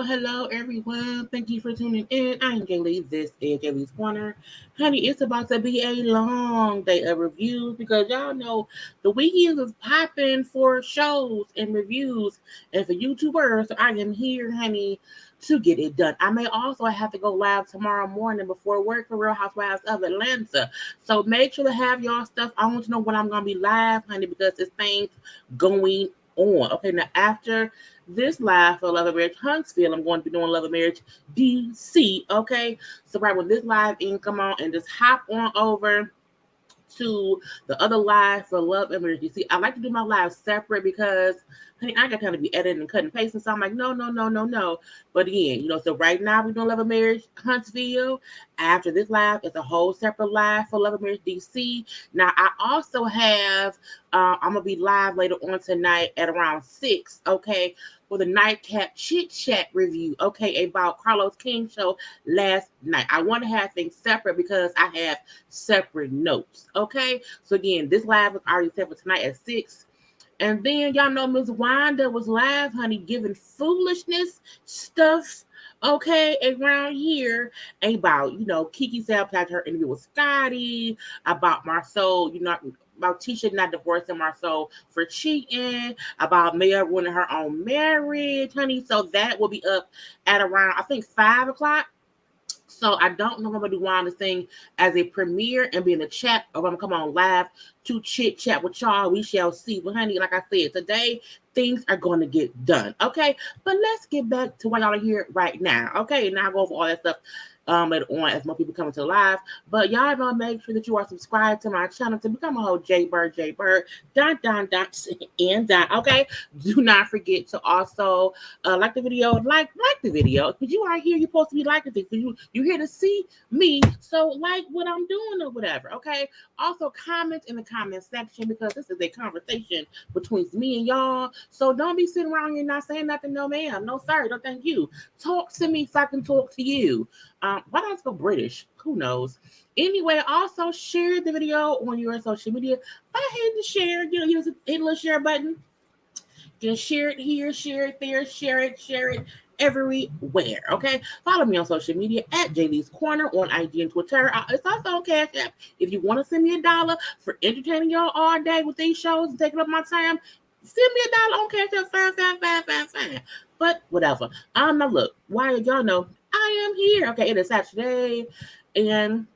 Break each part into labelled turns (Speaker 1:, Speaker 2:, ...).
Speaker 1: Hello, everyone. Thank you for tuning in. I am Jaylee. This is Jaylee's Corner. Honey, it's about to be a long day of reviews because y'all know the weekends is popping for shows and reviews and for YouTubers. So I am here, honey, to get it done. I may also have to go live tomorrow morning before work for Real Housewives of Atlanta. So make sure to have y'all stuff. I want to know when I'm going to be live, honey, because it's things going on. Okay, now after this live for Love and Marriage Huntsville, I'm going to be doing Love and Marriage DC. Okay, so right when this live in, come on and just hop on over to the other live for Love and Marriage DC. I like to do my live separate because, honey, I got kind of be editing and cutting and pasting. So I'm like, no. But again, so right now we're doing Love and Marriage Huntsville. After this live, it's a whole separate live for Love and Marriage DC. Now, I also have, I'm going to be live later on tonight at around 6, okay, for the nightcap chit chat review, okay, about Carlos King show last night. I want to have things separate because I have separate notes, okay? So again, this live is already set for tonight at 6. And then y'all know Miss Wanda was live, honey, giving foolishness stuff, okay, around here about, Kiki sabotaged her interview with Scotty, about Marceau, about Tisha not divorcing Marceau for cheating, about Maya ruining her own marriage, honey. So that will be up at around, I think, 5 o'clock. So I don't know if I'm going to do Wanda's thing as a premiere and be in the chat, or I'm going to come on live to chit chat with y'all. We shall see. But honey, like I said, today things are going to get done. Okay, but let's get back to why y'all are here right now. Okay, now I'll go over all that stuff later on as more people come into live. But y'all know, make sure that you are subscribed to my channel to become a whole JayBird, and okay, do not forget to also like the video, like the video, because you are here, you're supposed to be liking things, because you're here to see me, so like what I'm doing or whatever. Okay, also comment in the comment section, because this is a conversation between me and y'all. So don't be sitting around here not saying nothing. No ma'am, no sir, no thank you. Talk to me so I can talk to you. Why don't I go British? Who knows? Anyway, also share the video on your social media. Go ahead and share. Use a little share button. Just share it here, share it there, share it everywhere. Okay, follow me on social media at JayLeesCorner on IG and Twitter. It's also on CashApp. If you want to send me $1 for entertaining y'all all day with these shows and taking up my time, send me $1 on CashApp. Fine. But whatever. Now look, why y'all know I am here. Okay, it is Saturday, and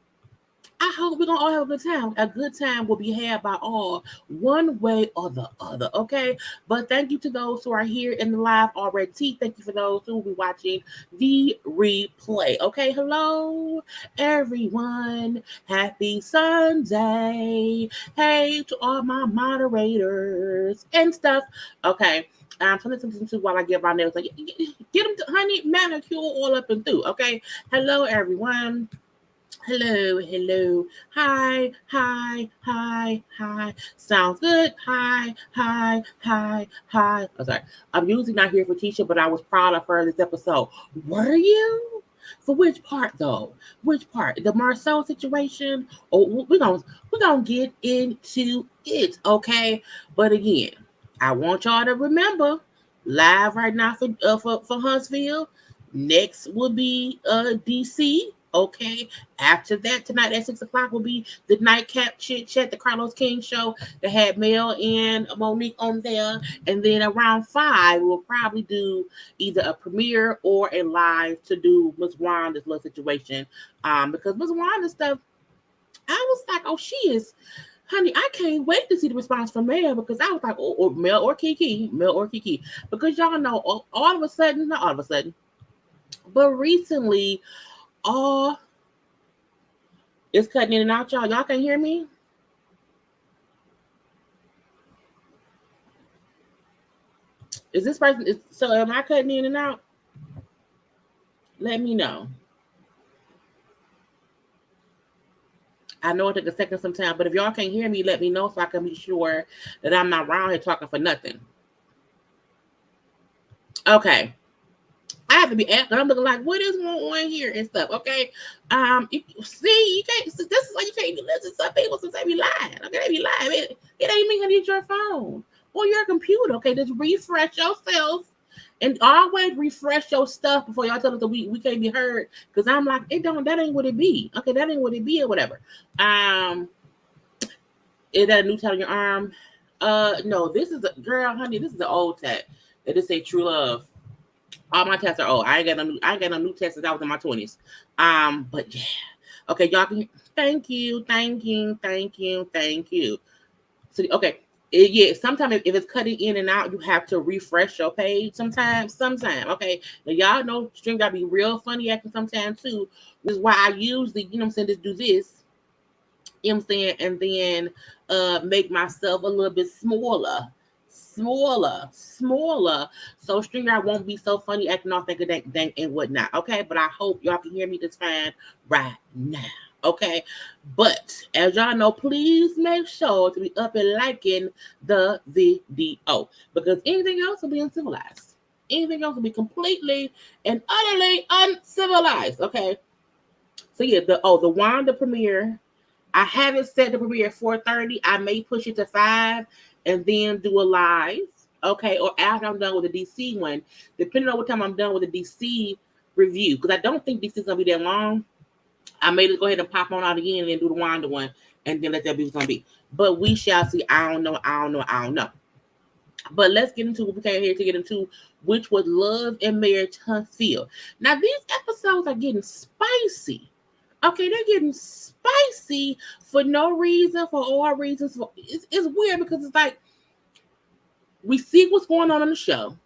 Speaker 1: I hope we're gonna all have a good time. A good time will be had by all, one way or the other. Okay. But thank you to those who are here in the live already. Thank you for those who will be watching the replay. Okay. Hello, everyone. Happy Sunday. Hey to all my moderators and stuff. Okay. I'm trying to listen to while I get my nails. Like, get them, to, honey, manicure all up and through. Okay. Hello, everyone. Hello, hello. Hi, hi, hi, hi. Sounds good. Hi, hi, hi, hi. Oh, sorry. I'm usually not here for Tisha, but I was proud of her this episode. Were you? For which part though? Which part? The Marcel situation? Oh, we're gonna get into it, okay? But again, I want y'all to remember live right now for Huntsville. Next will be DC. Okay. After that, tonight at 6 o'clock will be the nightcap chit chat, the Carlos King show that had Mel and Monique on there. And then around 5, we'll probably do either a premiere or a live to do Miss Wanda's little situation. Because Miss Wanda's stuff, I was like, oh, she is, honey, I can't wait to see the response from Mel because I was like, oh, or Mel or Kiki, because y'all know all of a sudden, not all of a sudden, but recently, all it's cutting in and out, y'all. Y'all can hear me? Is this person? So am I cutting in and out? Let me know. I know it took a second sometime, but if y'all can't hear me, let me know so I can be sure that I'm not around here talking for nothing. Okay. I have to be asking. I'm looking like, what is going on here and stuff. Okay. You can't. This is why you can't listen. Some people sometimes be lying. Okay, they be lying. It ain't me. It's your phone or your computer. Okay, just refresh yourself and always refresh your stuff before y'all tell us that we can't be heard. Because I'm like, that ain't what it be. Okay, that ain't what it be or whatever. Is that a new tat on your arm? No, this is a girl, honey. This is the old tat. It just say true love. All my tests are old. I ain't got no new tests since I was in my 20s. But yeah. Okay, y'all can thank you. So okay. Yeah, sometimes if it's cutting in and out, you have to refresh your page sometimes. Okay. Now y'all know stream gotta be real funny acting sometimes too. Which is why I usually, I'm saying, just do this. You know what I'm saying? And then make myself a little bit smaller. So StreamYard won't be so funny acting off thinking that and whatnot. Okay, but I hope y'all can hear me just fine right now. Okay, but as y'all know, please make sure to be up and liking the video because anything else will be uncivilized. Anything else will be completely and utterly uncivilized. Okay, so yeah, the Wanda premiere. I haven't set the premiere at 4:30. I may push it to 5 and then do a live. Okay, or after I'm done with the DC one, depending on what time I'm done with the DC review, because I don't think DC is gonna be that long. I may just go ahead and pop on out again and then do the Wanda one, and then let that be what's gonna be. But we shall see. I don't know. But let's get into what we came here to get into, which was Love and Marriage Huntsville. Now these episodes are getting spicy. Okay, they're getting spicy for no reason, for all reasons. It's weird because it's like we see what's going on in the show.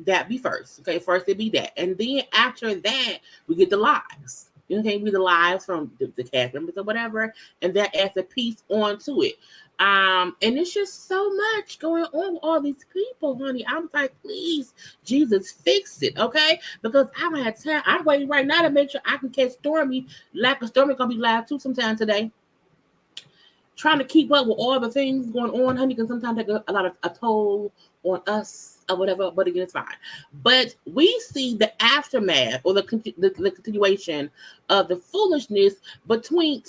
Speaker 1: That be first. Okay, first it be that. And then after that, we get the lives. Okay, we the lives from the cast members or whatever, and that adds a piece onto it. And it's just so much going on with all these people, honey. I'm like, please, Jesus, fix it, okay? Because I don't have time. I'm waiting right now to make sure I can catch Stormy. Like a Stormy gonna be live too sometime today. Trying to keep up with all the things going on, honey, because sometimes take a lot of a toll on us or whatever, but again, it's fine. But we see the aftermath or the continuation of the foolishness between,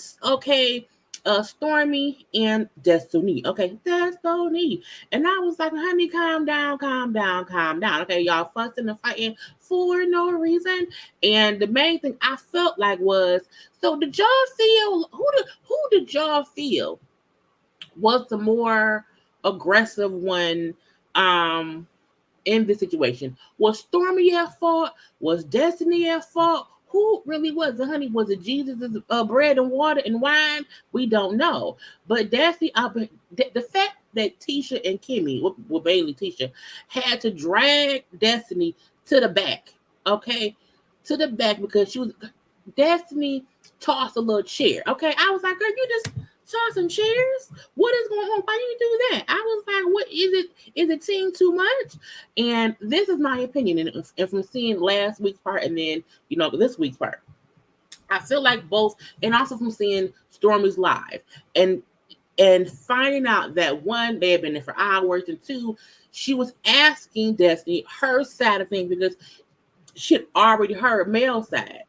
Speaker 1: Stormy and Destiny. Okay, Destiny. And I was like, honey, calm down. Okay, y'all fussing and fighting for no reason. And the main thing I felt like was, so did y'all feel, who did y'all feel was the more aggressive one in this situation? Was Stormy at fault? Was Destiny at fault? who really was it, honey? Was it Jesus' bread and water and wine? We don't know. But that's the fact that Tisha and Kimmy, well, mainly Tisha, had to drag Destiny to the back, okay? To the back because she was Destiny tossed a little chair. Okay. I was like, girl, you just toss some chairs? What is going on? Why you do that? I was like, what is it? Is it seeing too much? And this is my opinion. And from seeing last week's part and then, this week's part, I feel like both, and also from seeing Stormy's live and finding out that one, they had been there for hours, and two, she was asking Destiny her side of things because she had already heard Mel's side.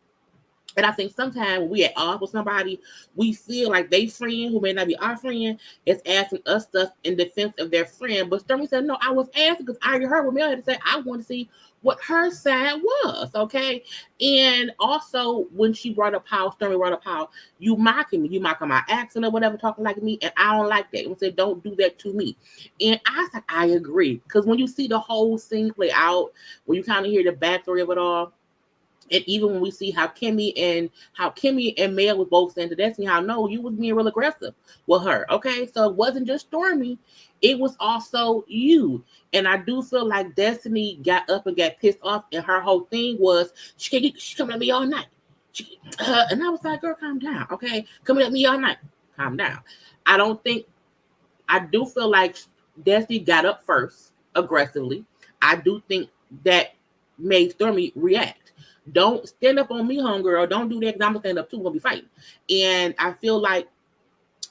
Speaker 1: And I think sometimes when we at odds with somebody, we feel like they friend who may not be our friend is asking us stuff in defense of their friend. But Stormy said, no, I was asking because I already heard what Mel had to say. I want to see what her side was, okay? And also, when she brought up how, Stormy brought up how, you mocking me, you mocking my accent or whatever, talking like me, and I don't like that. And said, don't do that to me. And I said, I agree. Because when you see the whole scene play out, when you kind of hear the backstory of it all, and even when we see how Kimmy and Mel was both saying to Destiny, how no, you was being real aggressive with her. Okay. So it wasn't just Stormy, it was also you. And I do feel like Destiny got up and got pissed off, and her whole thing was she coming at me all night. And I was like, girl, calm down. Okay. Coming at me all night. Calm down. I do feel like Destiny got up first aggressively. I do think that made Stormy react. Don't stand up on me, homegirl. Don't do that because I'm going to stand up too. We're going to be fighting. And I feel like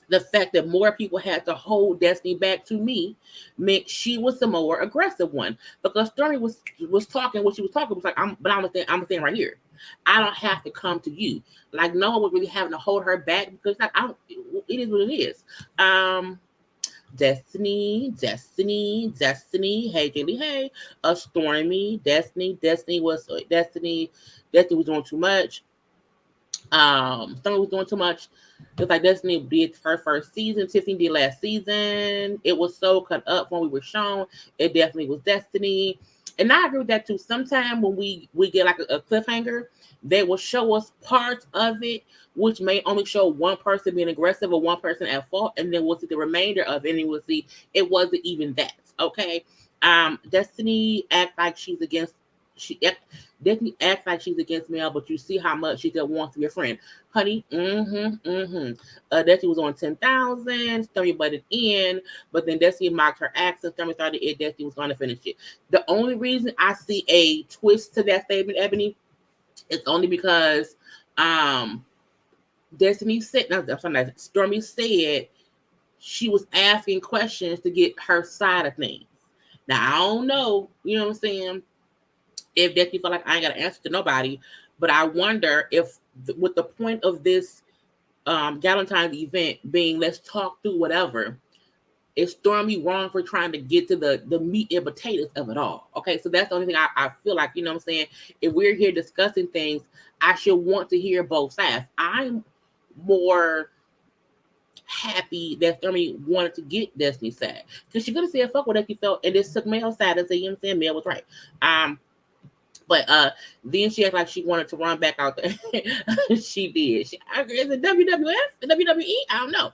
Speaker 1: the fact that more people had to hold Destiny back to me meant she was the more aggressive one. Because Stormy was talking what she was talking. Was like, I'm staying right here. I don't have to come to you. Like, no one was really having to hold her back because like it is what it is. Destiny. Hey, Jaylee. Hey, Stormy. Destiny was doing too much. Stormy was doing too much. It's like Destiny did her first season. Tiffany did last season. It was so cut up when we were shown. It definitely was Destiny. And I agree with that too. Sometimes when we get like a cliffhanger, they will show us parts of it, which may only show one person being aggressive or one person at fault, and then we'll see the remainder of it, and we'll see it wasn't even that. Okay. Destiny acts like she's against Destiny acts like she's against Mel, but you see how much she still wants to be a friend. Honey, Destiny was on 10,000, Stormy butted in, but then Destiny mocked her accent. Stormy started it, Destiny was going to finish it. The only reason I see a twist to that statement, Ebony, is only because Stormy said she was asking questions to get her side of things. Now, I don't know, you know what I'm saying, if Destiny felt like I ain't got to answer to nobody, but I wonder if with the point of this Galentine's event being let's talk through whatever, is Stormy wrong for trying to get to the meat and potatoes of it all? Okay, so that's the only thing I feel like, you know what I'm saying, if we're here discussing things, I should want to hear both sides. I'm more happy that Stormy wanted to get Destiny's side because she could have said fuck what she felt and this took Mel's side and say, you know what I'm saying, Mel was right. But then she acted like she wanted to run back out there. She did. Is it WWF? WWE? I don't know.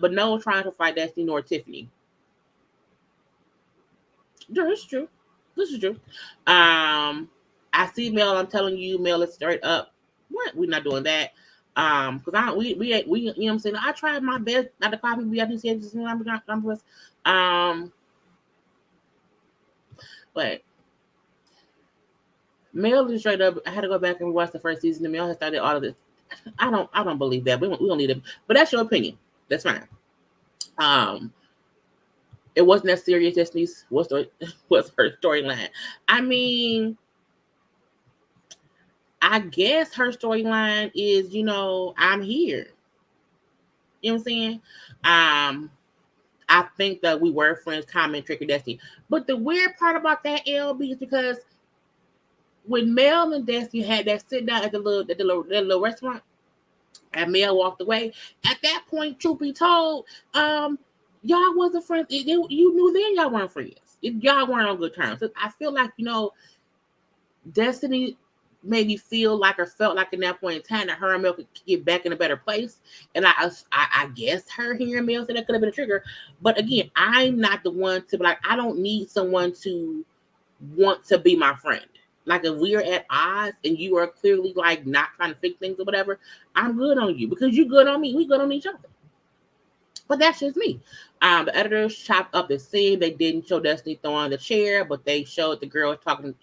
Speaker 1: But no one trying to fight Destiny nor Tiffany. This is true. I see Mel. I'm telling you, Mel is straight up. What? We're not doing that. Because we you know what I'm saying. I tried my best not to copy. We have to say this. But Mel is straight up. I had to go back and watch the first season. The Mel has started all of this. I don't believe that. We don't need it. But that's your opinion. That's fine. It wasn't that serious. Destiny's what's her storyline. I mean, I guess her storyline is, I'm here. You know what I'm saying? I think that we were friends, comment, trick, or Destiny. But the weird part about that, LB, is because when Mel and Destiny had that sit down at the little restaurant, and Mel walked away, at that point, truth be told, y'all wasn't friends. You knew then y'all weren't friends. Y'all weren't on good terms. I feel like, Destiny maybe feel like or felt like in that point in time that her and Mel could get back in a better place. And I guess her hearing Mel said that could have been a trigger. But again, I'm not the one to be like, I don't need someone to want to be my friend. Like if we are at odds and you are clearly like not trying to fix things or whatever, I'm good on you because you good on me. We good on each other. But that's just me. The editors chopped up the scene. They didn't show Destiny throwing the chair, but they showed the girl talking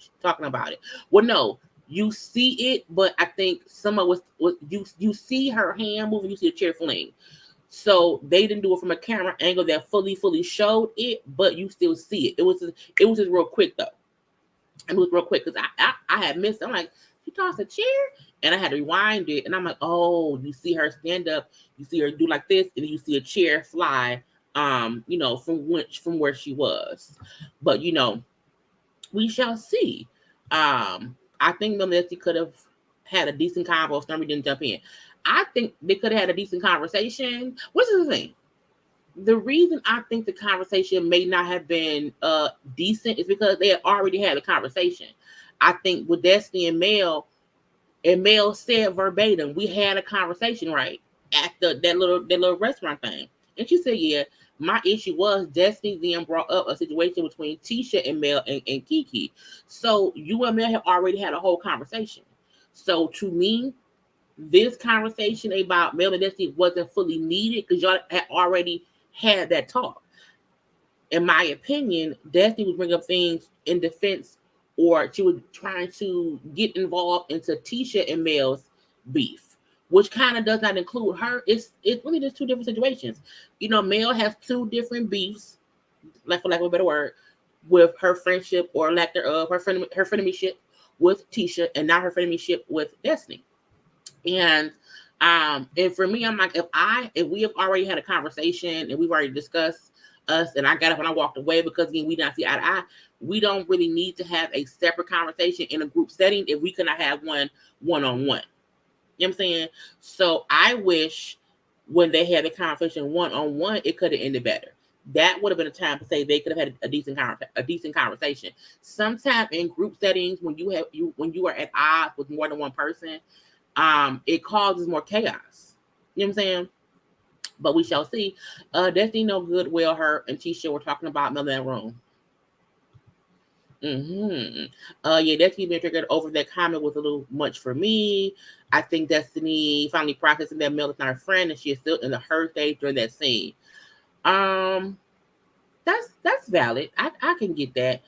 Speaker 1: about it. Well, no, you see it, but I think some of was you see her hand moving, you see the chair fling. So they didn't do it from a camera angle that fully showed it, but you still see it. It was just real quick though. It was real quick because I had missed it. I'm like, she tossed a chair, and I had to rewind it, and I'm like, oh, you see her stand up, you see her do like this, and you see a chair fly, from where she was. But we shall see. I think Melissa could have had a decent convo if somebody didn't jump in. I think they could have had a decent conversation. Which is the thing? The reason I think the conversation may not have been decent is because they had already had a conversation. I think with Destiny and Mel said verbatim, we had a conversation right at that little restaurant thing. And she said, yeah, my issue was Destiny then brought up a situation between Tisha and Mel and Kiki. So you and Mel have already had a whole conversation. So to me, this conversation about Mel and Destiny wasn't fully needed because y'all had already had that talk. In my opinion, Destiny was bringing up things in defense, or she was trying to get involved into Tisha and Mel's beef, which kind of does not include her. It's really just two different situations. Mel has two different beefs, like for lack of a better word, with her friendship or lack thereof, her friendship with Tisha, and not her friendship with Destiny. And for me, I'm like, if we have already had a conversation and we've already discussed us, and I got up and I walked away because again we didn't see eye to eye, we don't really need to have a separate conversation in a group setting if we cannot have one-on-one. You know what I'm saying? So I wish when they had the conversation one-on-one, it could have ended better. That would have been a time to say they could have had a decent conversation. Sometimes in group settings, when you are at odds with more than one person, it causes more chaos. You know what I'm saying? But we shall see. Destiny no good. Well, her and Tisha were talking about Mel in that room. Yeah, Destiny being triggered over that comment was a little much for me. I think Destiny finally processing that Mel is not her friend and she is still in the hurt stage during that scene. That's valid. I can get that.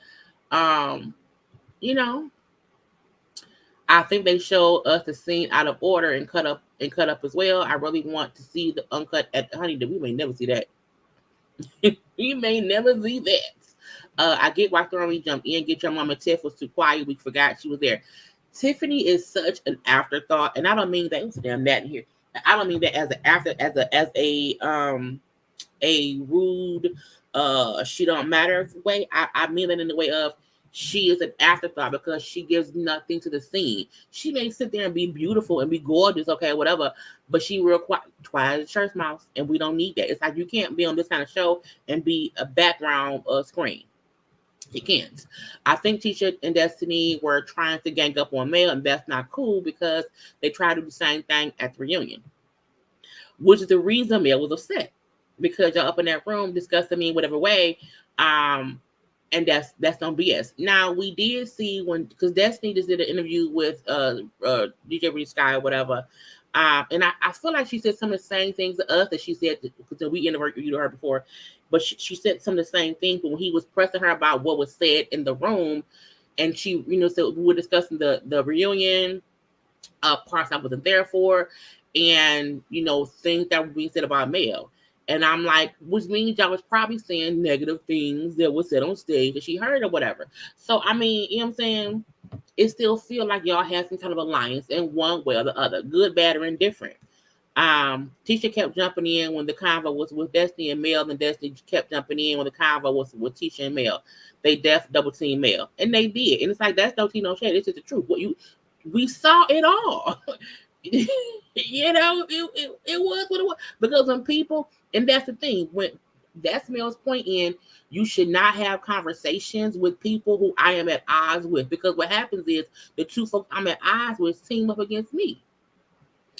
Speaker 1: I think they showed us the scene out of order and cut up as well. I really want to see the uncut at Honey. We may never see that. We may never see that. I get why Thorny jumped in. Get your mama. Tiff was too quiet. We forgot she was there. Tiffany is such an afterthought, and I don't mean that. It's damn that in here. I don't mean that as a rude she don't matter way. I mean that in the way of she is an afterthought because she gives nothing to the scene. She may sit there and be beautiful and be gorgeous, okay, whatever, but she real quiet as a church mouse, and we don't need that. It's like you can't be on this kind of show and be a background screen. You can't. I think Tisha and Destiny were trying to gang up on Mel, and that's not cool because they tried to do the same thing at the reunion, which is the reason Mel was upset because y'all up in that room discussing me in whatever way. And that's on BS. Now we did see because Destiny just did an interview with DJ Reed Sky or whatever, and I feel like she said some of the same things to us that she said because we interviewed her before, but she said some of the same things. But when he was pressing her about what was said in the room, and she said we were discussing the reunion parts I wasn't there for, and things that were being said about Mel. And I'm like, which means y'all was probably saying negative things that was said on stage that she heard or whatever. So, I mean, you know what I'm saying? It still feel like y'all had some kind of alliance in one way or the other, good, bad, or indifferent. Tisha kept jumping in when the convo was with Destiny and Mel, and Destiny kept jumping in when the convo was with Tisha and Mel. They double team Mel, and they did. And it's like, that's no tea, no shade. It's just the truth. We saw it all. It was what it was. Because when people, and that's the thing, when That's Mel's point in you should not have conversations with people who I am at odds with, because what happens is the two folks I'm at odds with team up against me.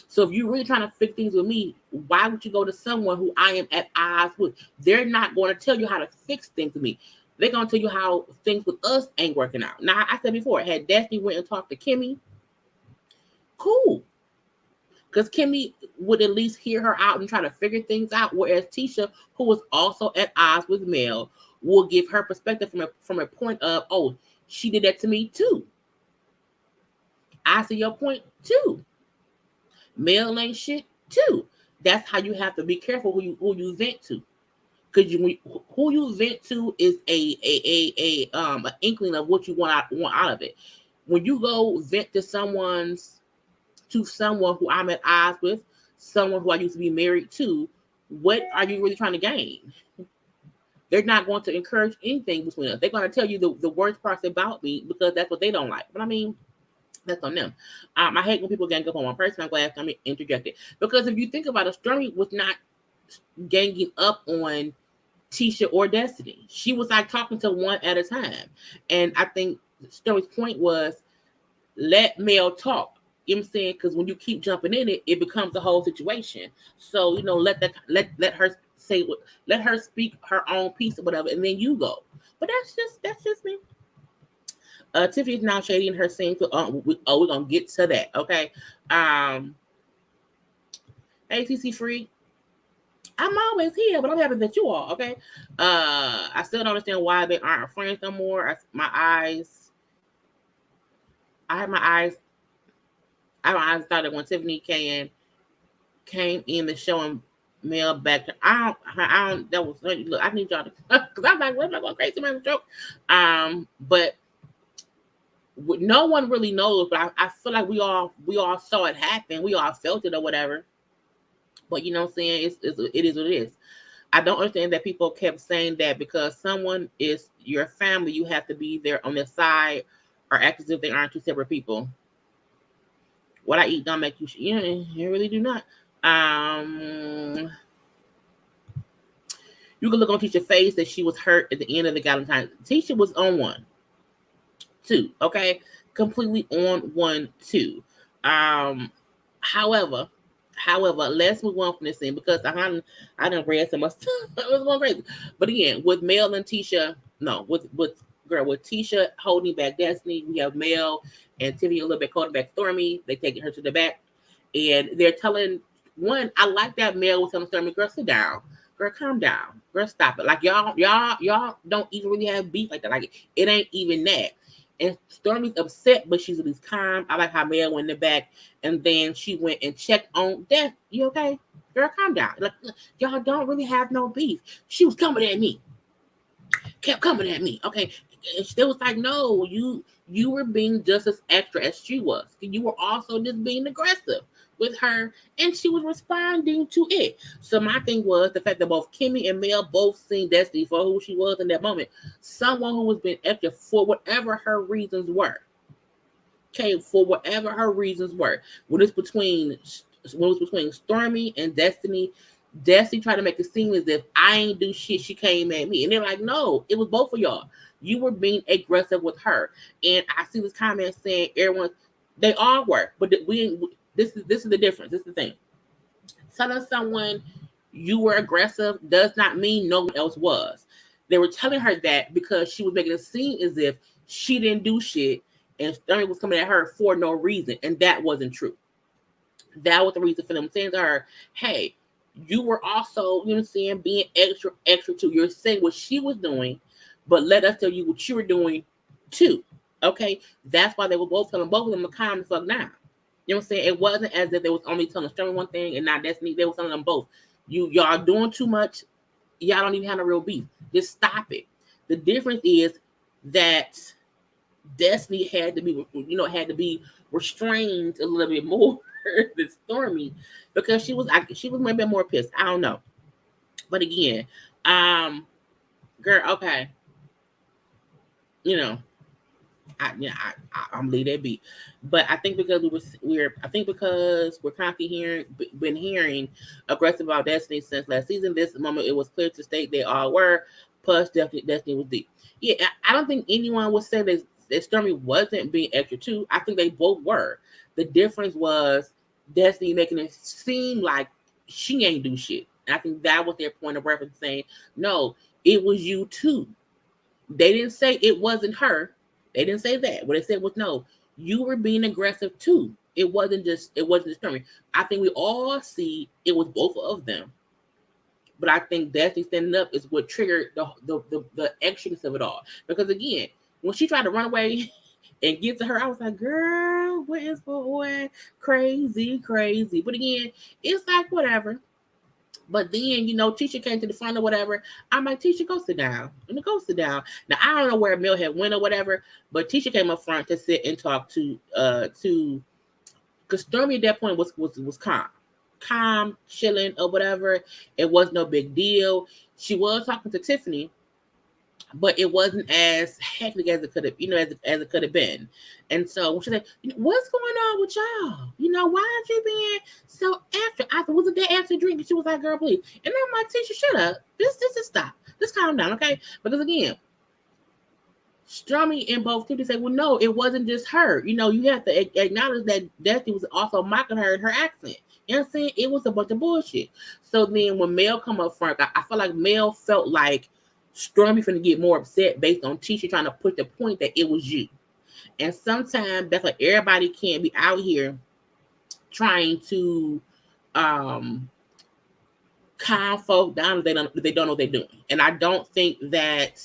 Speaker 1: So if you're really trying to fix things with me, why would you go to someone who I am at odds with? They're not going to tell you how to fix things with me. They're going to tell you how things with us ain't working out. Now, I said before, had Destiny went and talked to Kimmy, cool. Because Kimmy would at least hear her out and try to figure things out. Whereas Tisha, who was also at odds with Mel, will give her perspective from a point of, oh, she did that to me too. I see your point too. Mel ain't shit too. That's how you have to be careful who you vent to. Because who you vent to is an inkling of what you want out of it. When you go vent to someone who I'm at odds with, someone who I used to be married to, what are you really trying to gain? They're not going to encourage anything between us. They're going to tell you the worst parts about me because that's what they don't like. But I mean, that's on them. I hate when people gang up on one person. I'm glad I'm interjected. Because if you think about it, Stormy was not ganging up on Tisha or Destiny. She was like talking to one at a time. And I think Stormy's point was, let Mel talk. You know what I'm saying? Because when you keep jumping in it, it becomes the whole situation. So, let her let her speak her own piece or whatever, and then you go. But that's just me. Tiffany's now shady in her scene. So, we're gonna get to that, okay? ATC free. I'm always here, but I'm happy that you are, okay? I still don't understand why they aren't friends no more. I had my eyes thought that when Tiffany came in the show and Mel back to, I don't, that was, look, I need y'all to, because I'm like, what am I going crazy about the joke? But no one really knows, but I feel like we all saw it happen. We all felt it or whatever. But you know what I'm saying? It is what it is. I don't understand that people kept saying that because someone is your family, you have to be there on their side or act as if they aren't two separate people. What I eat don't make you, you really do not. You can look on Tisha's face that she was hurt at the end of the Valentine's. Tisha was on 1, 2, okay? Completely on 1, 2. However, let's move on from this thing because I done read so much stuff. It was going crazy. But again, with Mel and Tisha, with Tisha holding back Destiny, we have Mel and Tiffany a little bit holding back Stormy. They taking her to the back. And they're telling one, I like that Mel was telling Stormy, girl, sit down. Girl, calm down. Girl, stop it. Like y'all don't even really have beef like that. Like it ain't even that. And Stormy's upset, but she's at least calm. I like how Mel went in the back, and then she went and checked on Death. You okay? Girl, calm down. Like, y'all don't really have no beef. She was coming at me. Kept coming at me. Okay. And they was like, no, you were being just as extra as she was. You were also just being aggressive with her, and she was responding to it. So my thing was the fact that both Kimmy and Mel both seen Destiny for who she was in that moment. Someone who was being extra for whatever her reasons were. Okay, for whatever her reasons were. When it was between Stormy and Destiny tried to make it seem as if I ain't do shit. She came at me, and they're like, no, it was both of y'all. You were being aggressive with her, and I see this comment saying everyone, they all were, but this is the difference. This is the thing. Telling someone you were aggressive does not mean no one else was. They were telling her that because she was making it seem as if she didn't do shit and Stormy was coming at her for no reason, and that wasn't true. That was the reason for them saying to her, hey, you were also, you know what I'm saying, being extra too. You're saying what she was doing, but let us tell you what you were doing too. Okay? That's why they were both telling both of them to calm the fuck down. You know what I'm saying? It wasn't as if they was only telling Stormy one thing and not Destiny. They were telling them both. Y'all doing too much. Y'all don't even have a real beef. Just stop it. The difference is that Destiny had to be restrained a little bit more than Stormy because she was maybe more pissed. I don't know. But again, girl, okay. I'm leave that be. But I think because I think because we're constantly been hearing aggressive about Destiny since last season. This moment, it was clear to state they all were. Plus, Destiny was deep. Yeah, I don't think anyone would say that Stormy wasn't being extra too. I think they both were. The difference was Destiny making it seem like she ain't do shit. And I think that was their point of reference, saying, no, it was you too. They didn't say it wasn't her. They didn't say that. What they said was, no, you were being aggressive too. It wasn't just Stormy. I think we all see it was both of them. But I think Destiny standing up is what triggered the extraness of it all. Because again, when she tried to run away and get to her, I was like, girl, what is going on? Crazy, crazy. But again, it's like whatever. But then, Tisha came to the front or whatever. I'm like, Tisha, go sit down. And go sit down. Now, I don't know where Mel had went or whatever, but Tisha came up front to sit and talk to because Stormy at that point was calm, chilling or whatever. It was no big deal. She was talking to Tiffany, but it wasn't as hectic as it could have, as it could have been. And so she said, what's going on with y'all? Why aren't you being so extra? I wasn't that after drink. And she was like, girl, please. And I'm like, Tisha, shut up. This is stop. Just calm down, okay? Because again, Stormy and both Tiffany say, well, no, it wasn't just her. You have to acknowledge that Destiny was also mocking her in her accent. You know what I'm saying? It was a bunch of bullshit. So then when Mel come up front, I feel like Mel felt like Stormy finna get more upset based on Tisha trying to put the point that it was you. And sometimes that's like everybody can't be out here trying to calm folk down if they don't know what they're doing. And I don't think that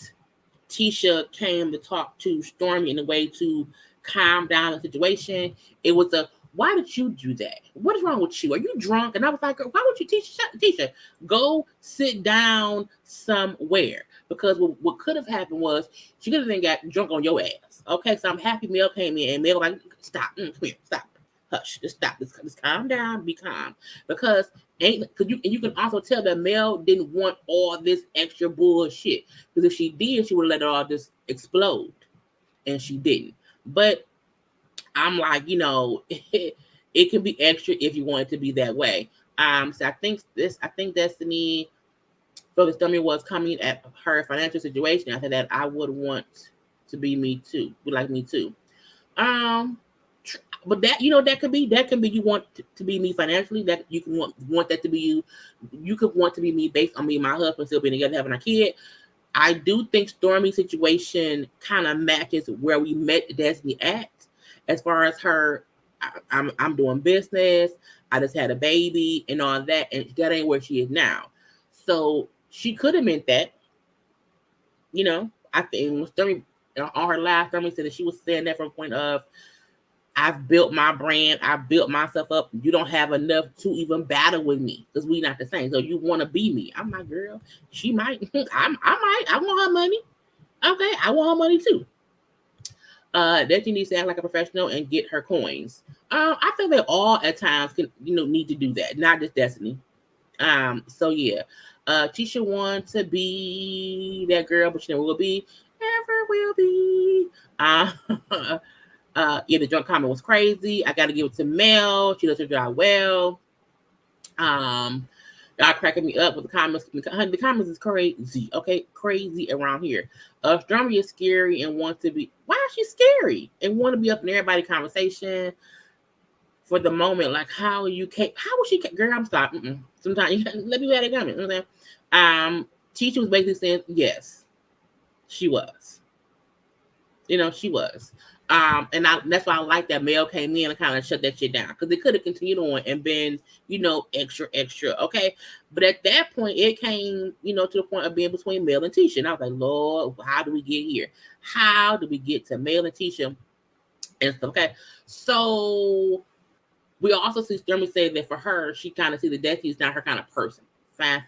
Speaker 1: Tisha came to talk to Stormy in a way to calm down the situation. It was why did you do that? What is wrong with you? Are you drunk? And I was like, why would you, Tisha, go sit down somewhere? Because what could have happened was she could have then got drunk on your ass. Okay, so I'm happy Mel came in and Mel like, stop, come here, stop, hush, just stop, just calm down, be calm. Because you can also tell that Mel didn't want all this extra bullshit. Because if she did, she would have let it all just explode, and she didn't. But I'm like, it can be extra if you want it to be that way. So I think Destiny felt that Stormy was coming at her financial situation. I said that I would want to be me too, be like me too. But that that can be you want to be me financially. That you can want that to be you. You could want to be me based on me and my husband still being together, having a kid. I do think Stormy's situation kind of matches where we met Destiny at, as far as her. I'm doing business. I just had a baby and all that, and that ain't where she is now. So she could have meant that. I think Stormy on her last, Stormy said that she was saying that from a point of, I've built my brand. I've built myself up. You don't have enough to even battle with me because we not the same. So you want to be me. I'm like, girl, she might. I might. I want her money. Okay, I want her money too. That she needs to act like a professional and get her coins. I feel they all at times can need to do that, not just Destiny. So yeah. Tisha wants to be that girl, but she never will be. Never will be. Yeah, the drunk comment was crazy. I got to give it to Mel. She does her job well. Y'all cracking me up with the comments. The comments is crazy. Okay, crazy around here. Stormy is scary and wants to be. Why is she scary and want to be up in everybody's conversation for the moment? Like, how you can't? How was she? Girl, I'm stopping. Sometimes you let me add a comment. You know what I'm saying? Tisha was basically saying yes, she was. She was. And that's why I like that Mel came in and kind of shut that shit down, because it could have continued on and been, extra, okay? But at that point, it came, to the point of being between Mel and Tisha. And I was like, Lord, how do we get here? How do we get to Mel and Tisha and stuff, okay? So we also see Stormy say that for her, she kind of see that Destiny is not her kind of person. Fine.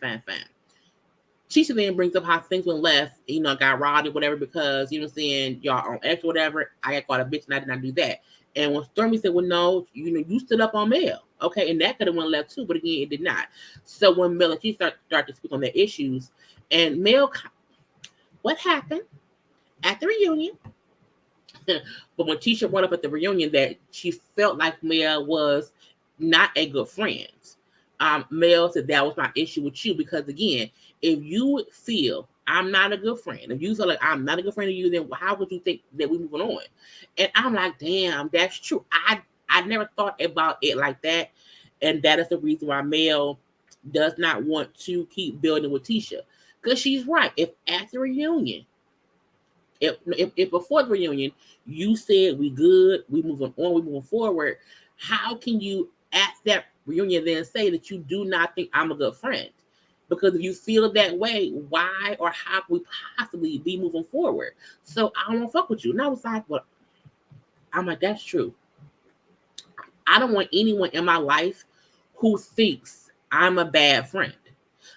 Speaker 1: Tisha then brings up how things went left, got robbed or whatever, because, what I'm saying, y'all on X or whatever, I got caught a bitch and I did not do that. And when Stormy said, well, no, you stood up on Mel, okay, and that could have went left too, but again, it did not. So when Mel and she start to speak on their issues, and Mel, what happened at the reunion But when Tisha brought up at the reunion that she felt like Mel was not a good friend, Mel said that was my issue with you because again, if you feel I'm not a good friend, if you feel like I'm not a good friend of you, then how would you think that we moving on? And I'm like, damn, that's true. I never thought about it like that, and that is the reason why Mel does not want to keep building with Tisha because she's right. If at the reunion if before the reunion you said we good, we moving on, we moving forward, how can you at that reunion then say that you do not think I'm a good friend? Because if you feel that way, why or how can we possibly be moving forward? So I don't want to fuck with you. And I was like, well, I'm like, that's true. I don't want anyone in my life who thinks I'm a bad friend.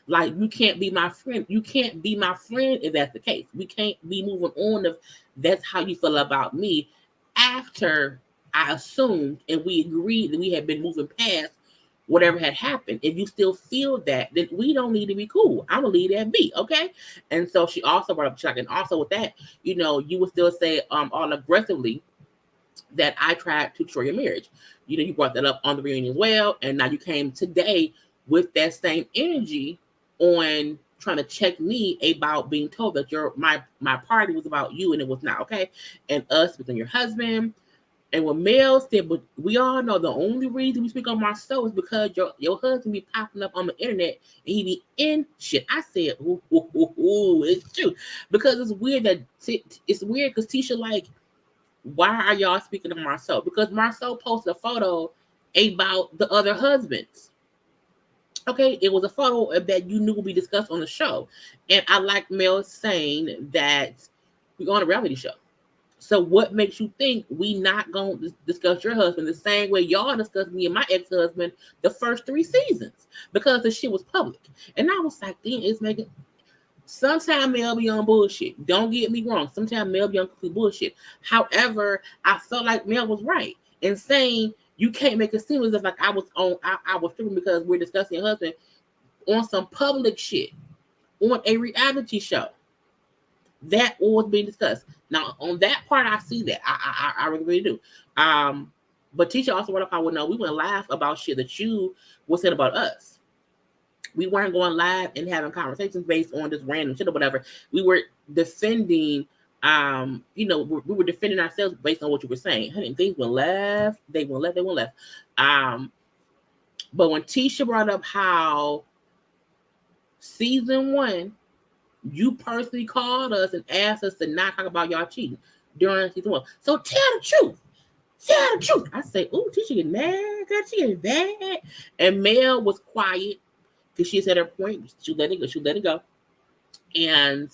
Speaker 1: Like you can't be my friend. You can't be my friend if that's the case. We can't be moving on if that's how you feel about me after I assumed and we agreed that we had been moving past whatever had happened. If you still feel that, then we don't need to be cool. I'm gonna leave that be, okay? And so she also brought up Chuck, and also with that, you would still say all aggressively that I tried to destroy your marriage. You brought that up on the reunion as well, and now you came today with that same energy on trying to check me about being told that my party was about you and it was not, okay? And us within your husband. And when Mel said, but we all know the only reason we speak on Marceau is because your husband be popping up on the internet and he be in shit. I said, ooh, it's true. Because it's weird because Tisha like, why are y'all speaking of Marceau? Because Marceau posted a photo about the other husbands. Okay, it was a photo that you knew would be discussed on the show. And I like Mel saying that we're on a reality show. So what makes you think we not going to discuss your husband the same way y'all discussed me and my ex-husband the first 3 seasons? Because the shit was public. And I was like, damn, it's making... Sometimes Mel be on bullshit. Don't get me wrong. Sometimes Mel be on complete bullshit. However, I felt like Mel was right in saying you can't make it seem as if like I was tripping because we're discussing your husband on some public shit on a reality show. That was being discussed. Now, on that part, I see that. I really do. But Tisha also brought up how we wouldn't laugh about shit that you was saying about us. We weren't going live and having conversations based on this random shit or whatever. We were defending, we were defending ourselves based on what you were saying. Honey, things went left, they went left. But when Tisha brought up how season 1, you personally called us and asked us to not talk about y'all cheating during season 1. So tell the truth. Tell the truth. I say, ooh, Tisha get mad. God, she get mad. And Mel was quiet because she said her point. She let it go. And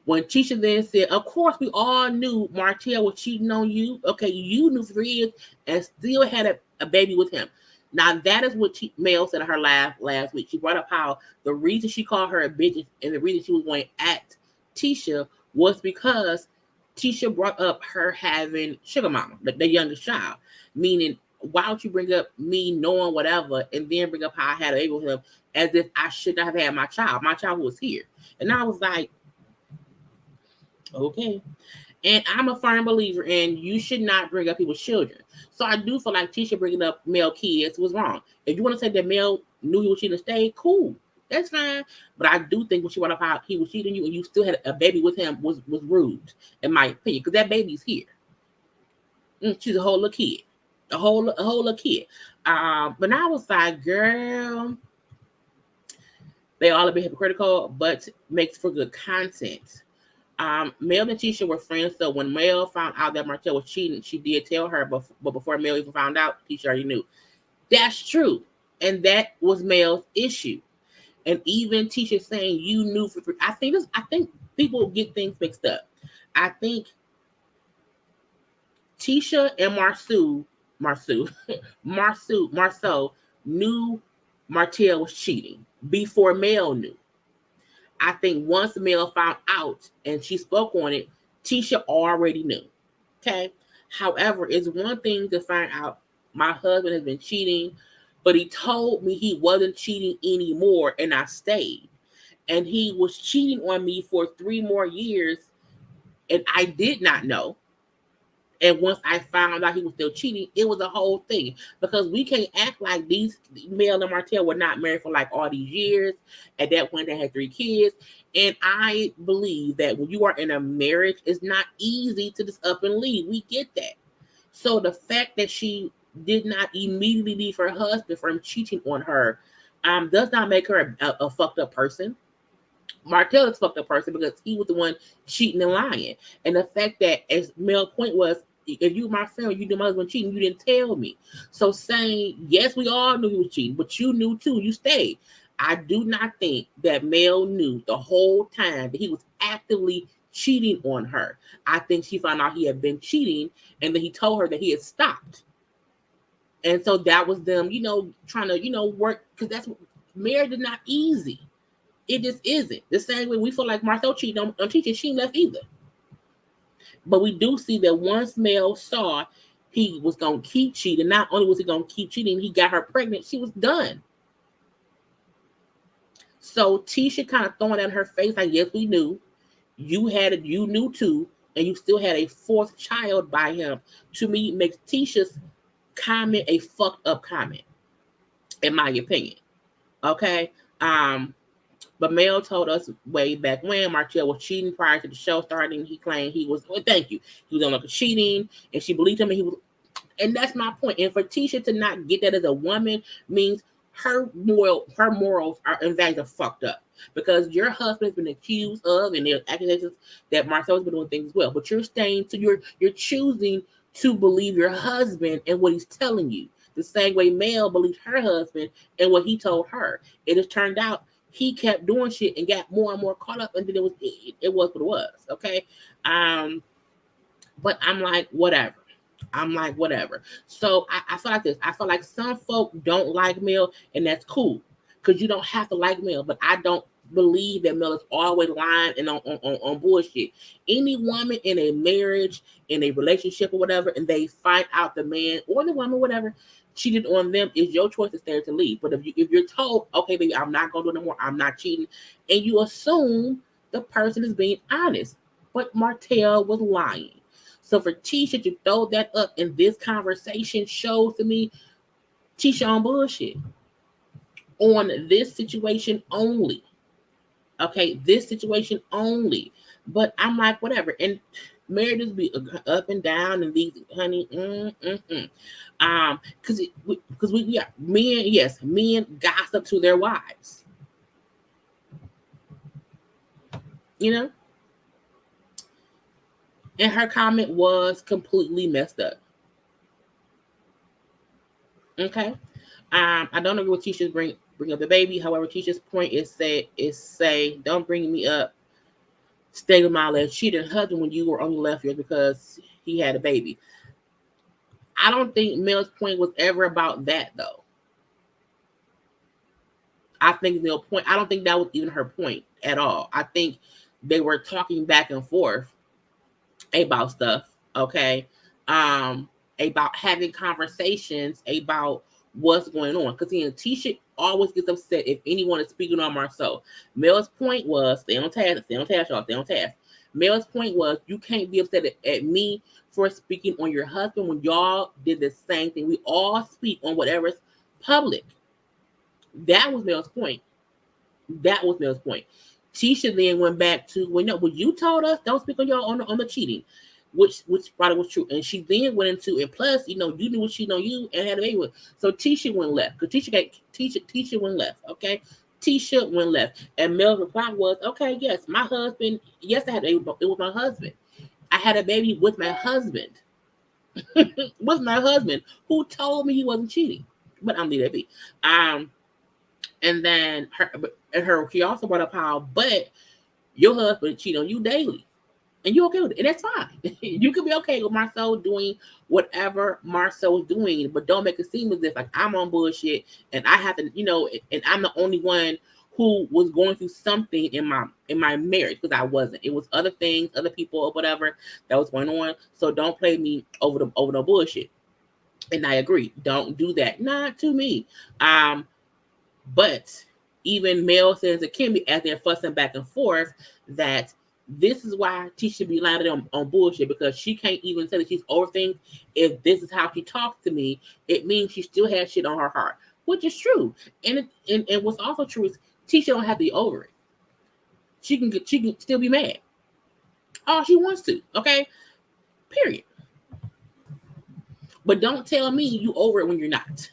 Speaker 1: when Tisha then said, of course, we all knew Martell was cheating on you. Okay, you knew for 3 years and still had a baby with him. Now, that is what Mel said in her last week. She brought up how the reason she called her a bitch and the reason she was going at Tisha was because Tisha brought up her having sugar mama, the youngest child. Meaning, why don't you bring up me knowing whatever and then bring up how I had a baby with him as if I should not have had my child was here. And I was like, okay. And I'm a firm believer in you should not bring up people's children. So I do feel like Tisha bringing up male kids was wrong. If you want to say that Mel knew he was cheating to stay, cool. That's fine. But I do think when she brought up how he was cheating you and you still had a baby with him was rude, in my opinion, because that baby's here. She's a whole little kid. A whole little kid. But I was like, girl, they all a bit hypocritical, but makes for good content. Mel and Tisha were friends, so when Mel found out that Martell was cheating, she did tell her, but before Mel even found out, Tisha already knew. That's true, and that was Mel's issue. And even Tisha saying you knew for 3. I think people get things mixed up. I think Tisha and Marceau knew Martell was cheating before Mel knew. I think once Mel found out and she spoke on it, Tisha already knew. Okay. However, it's one thing to find out my husband has been cheating, but he told me he wasn't cheating anymore and I stayed. And he was cheating on me for 3 more years and I did not know. And once I found out he was still cheating, it was a whole thing. Because we can't act like these Mel and Martell were not married for like all these years. At that point, they had 3 kids. And I believe that when you are in a marriage, it's not easy to just up and leave. We get that. So the fact that she did not immediately leave her husband from cheating on her does not make her a fucked up person. Martell is fucked up person because he was the one cheating and lying. And the fact that, as Mel's point was, if you my friend, you knew my husband cheating, you didn't tell me. So saying, yes, we all knew he was cheating, but you knew too, you stayed. I do not think that Mel knew the whole time that he was actively cheating on her. I think she found out he had been cheating, and then he told her that he had stopped. And so that was them, trying to, work, because that's marriage is not easy. It just isn't. The same way we feel like Marcel cheated on teaching, she left either. But we do see that once Mel saw he was going to keep cheating, not only was he going to keep cheating, he got her pregnant, she was done. So Tisha kind of throwing in her face like, yes, we knew. You knew too, and you still had a 4th child by him. To me, makes Tisha's comment a fucked up comment, in my opinion. Okay? But Mel told us way back when Martell was cheating prior to the show starting. He claimed he was, thank you. He was on like cheating, and she believed him, and he was, and that's my point. And for Tisha to not get that as a woman means her morals are in fact are fucked up. Because your husband's been accused of, and there's accusations that Marcel's been doing things as well. But you're staying to you're choosing to believe your husband and what he's telling you. The same way Mel believed her husband and what he told her. It has turned out he kept doing shit and got more and more caught up, and then it was what it was. Okay. But I'm like, whatever. So I feel like this. I feel like some folk don't like Mel, and that's cool. Because you don't have to like Mel, but I don't believe that Mel is always lying and on bullshit. Any woman in a marriage, in a relationship or whatever, and they find out the man or the woman, whatever, cheated on them, is your choice to stay or to leave. But if you're told, okay, baby, I'm not gonna do it no more, I'm not cheating, and you assume the person is being honest. But Martell was lying. So for Tisha to throw that up in this conversation shows to me Tisha on bullshit. On this situation only. Okay, this situation only. But I'm like, whatever. And marriages be up and down, and these, honey, because we are men gossip to their wives. And her comment was completely messed up. Okay. I don't agree with Tisha's bring up the baby. However, Tisha's point is say, don't bring me up. Stay with my last cheating husband when you were only left here because he had a baby. I don't think Mel's point was ever about that, though. I don't think that was even her point at all. I think they were talking back and forth about stuff, okay? About having conversations about what's going on. Because Tisha always gets upset if anyone is speaking on Marceau. Mel's point was, stay on task, y'all, stay on task. Mel's point was, you can't be upset at me for speaking on your husband when y'all did the same thing. We all speak on whatever's public. That was Mel's point. Tisha then went back to, well, you told us don't speak on y'all on the cheating, which probably was true. And she then went into, and plus, you knew what she know you and had a baby with. So Tisha went left because Tisha went left. Okay, Tisha went left, and Mel's reply was, okay, yes, my husband. Yes, I had a baby. It was my husband. I had a baby with my husband. With my husband, who told me he wasn't cheating. But I'm leaving that be. And then she also brought up how, but your husband cheat on you daily, and you're okay with it, and that's fine. You can be okay with Marceau doing whatever Marceau is doing, but don't make it seem as if like I'm on bullshit and I have to, and I'm the only one who was going through something in my marriage, because I wasn't. It was other things, other people or whatever that was going on. So don't play me over the bullshit. And I agree, don't do that. Not to me. But even Mel says to Kimmy as they're fussing back and forth that This is why Tisha be landed on bullshit, because she can't even say that she's over things. If this is how she talks to me, it means she still has shit on her heart, which is true. And what's also true is Tisha don't have to be over it. She can still be mad all she wants to. Okay, period. But don't tell me you over it when you're not.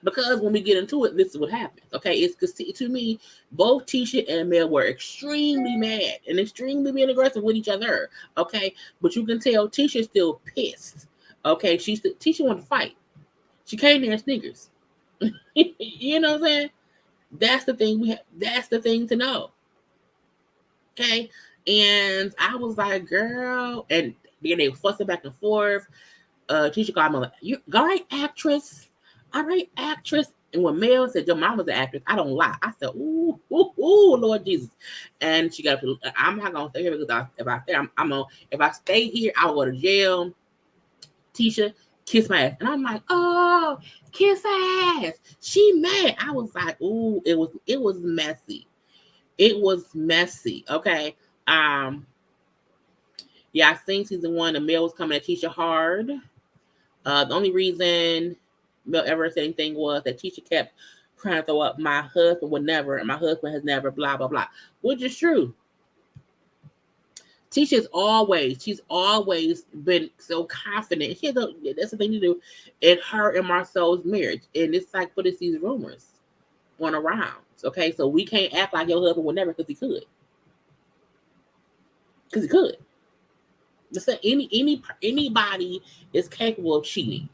Speaker 1: Because when we get into it, this is what happens. Okay, it's because to me, both Tisha and Mel were extremely mad and extremely being aggressive with each other. Okay, but you can tell Tisha's still pissed. Okay, Tisha wanted to fight. She came there in sneakers. You know what I'm saying? That's the thing that's the thing to know. Okay, and I was like, girl, and then they were fussing back and forth. Tisha called me like, "You all right, actress? All right, actress." And when Mel said, "Your mama's an actress," I don't lie. I said, "Ooh, ooh, ooh, Lord Jesus!" And she got. I'm not gonna stay here because if I stay, I'm gonna. If I stay here, I'll go to jail. Tisha, kiss my ass, and I'm like, "Oh, kiss ass." She mad. I was like, "Ooh, it was messy. It was messy." Okay. Yeah, I seen season 1. The Mel was coming at Tisha hard. The only reason Mel ever said anything was that Tisha kept trying to throw up, "My husband would never, and my husband has never, blah, blah, blah," which is true. She's always been so confident. That's the thing to do in her and Marcel's marriage. And it's like, what is these rumors going around? Okay, so we can't act like your husband would never, because he could. Because he could. Anybody is capable of cheating.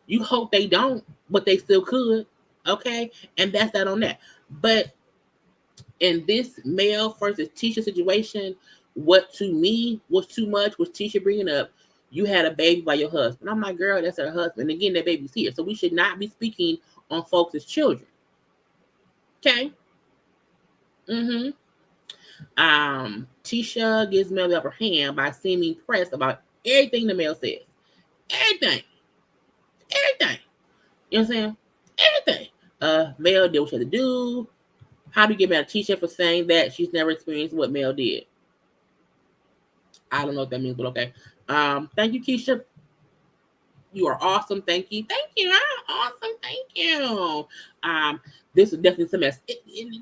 Speaker 1: You hope they don't, but they still could. Okay, and that's that on that. But in this Mel versus Tisha situation, what to me was too much was Tisha bringing up, "You had a baby by your husband." I'm like, girl, that's her husband. And again, that baby's here, so we should not be speaking on folks as children. Okay. Tisha gives Mel the upper hand by seeming pressed about everything the Mel says. Everything. Everything. You know what I'm saying? Everything. Mel did what she had to do. How do you get mad at Tisha for saying that she's never experienced what Mel did? I don't know what that means, but okay. Thank you, Keisha. You are awesome. Thank you. Thank you. I'm awesome. Thank you. This is definitely some mess.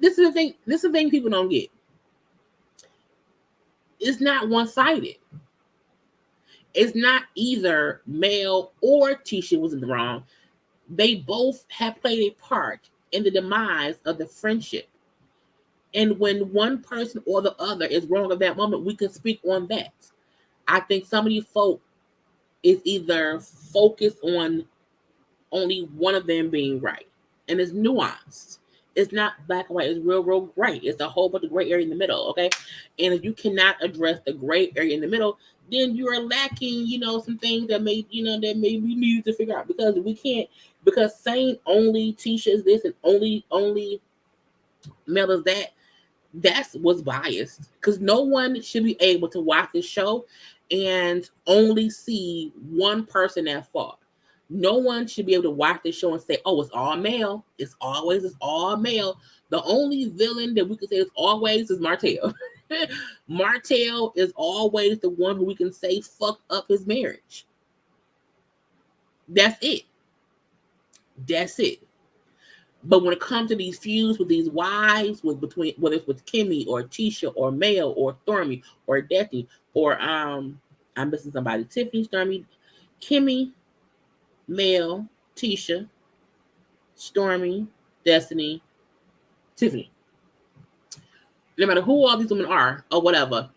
Speaker 1: This is the thing. This is the thing people don't get. It's not one-sided. It's not either Mel or Tisha was in the wrong. They both have played a part in the demise of the friendship. And when one person or the other is wrong at that moment, we can speak on that. I think some of you folk is either focused on only one of them being right. And it's nuanced. It's not black and white. It's real gray. It's a whole bunch of gray area in the middle, okay? And if you cannot address the gray area in the middle, then you are lacking, some things that may be needed to figure out. Because we can't, because saying only Tisha is this and only Mel is that's what's biased. Because no one should be able to watch this show and only see one person at fault. No one should be able to watch this show and say, "Oh, it's all male. It's all male." The only villain that we can say is always is Martell. Martell is always the one who we can say fucked up his marriage. That's it. That's it. But when it comes to these feuds with these wives, between whether it's with Kimmy or Tisha or Mel or Stormy or Destiny or I'm missing somebody, Tiffany, Stormy, Kimmy, Mel, Tisha, Stormy, Destiny, Tiffany. No matter who all these women are or whatever,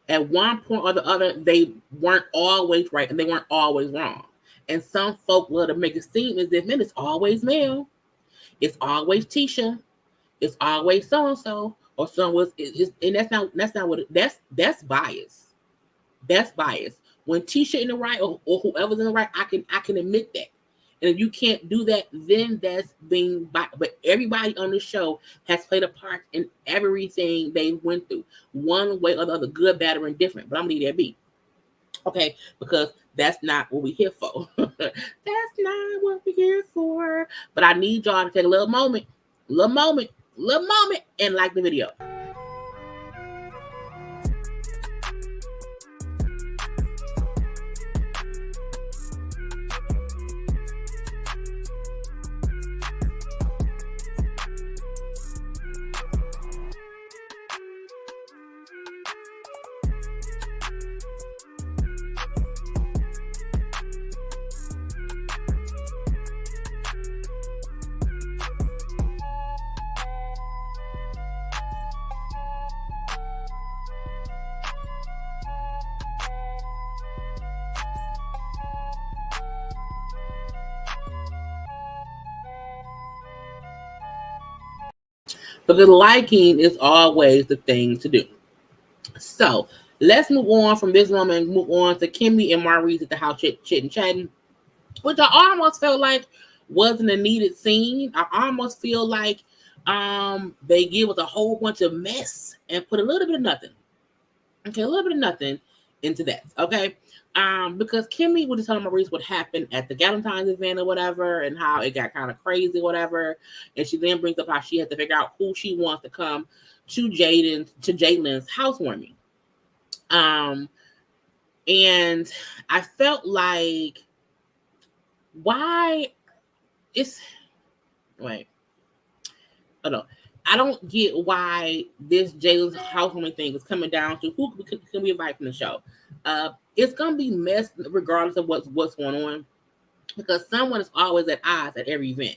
Speaker 1: at one point or the other, they weren't always right and they weren't always wrong. And some folk love to make it seem as if, man, it's always Mel. It's always Tisha. It's always so and so or someone. And that's not what that's bias. That's bias. When Tisha in the right or whoever's in the right, I can admit that. And if you can't do that, then that's being biased. But everybody on the show has played a part in everything they went through, one way or the other, good, bad, or indifferent. But I'm gonna leave that be. Okay, because that's not what we're here for. That's not what we're here for. But I need y'all to take a little moment, and like the video. because liking is always the thing to do. So let's move on from this woman and move on to Kimmy and Maurice at the house chit and chatting, which I almost felt like wasn't a needed scene. I almost feel like they give us a whole bunch of mess and put a little bit of nothing. Okay, a little bit of nothing into that. Okay. Because Kimmy was just telling Maurice what happened at the Galentine's event or whatever, and how it got kind of crazy, whatever. And she then brings up how she has to figure out who she wants to come to Jalen's housewarming. Um, and I felt like, why it's wait, hold on. I don't get why this Jalen's housewarming thing is coming down to who can we invite from the show. It's gonna be messed regardless of what's going on, because someone is always at odds at every event.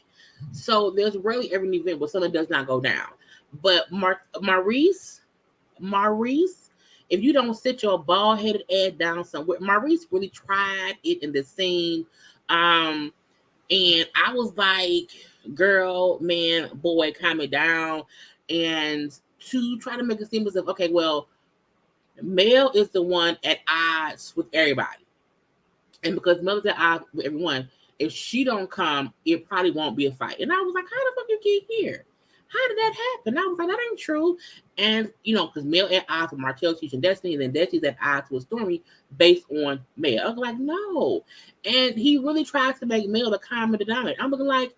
Speaker 1: So there's rarely every event where something does not go down. But Maurice, if you don't sit your bald headed ass down somewhere, Maurice really tried it in the scene. And I was like, girl, man, boy, calm it down. And to try to make it seem as if, okay, well, Mel is the one at odds with everybody. And because Mel's at odds with everyone, if she don't come, it probably won't be a fight. And I was like, how the fuck you get here? How did that happen? I was like, that ain't true. And, because Mel at odds with Martell teaching Destiny, and then Destiny's at odds with Stormy based on Mel. I was like, no. And he really tries to make Mel the common denominator. I'm looking like,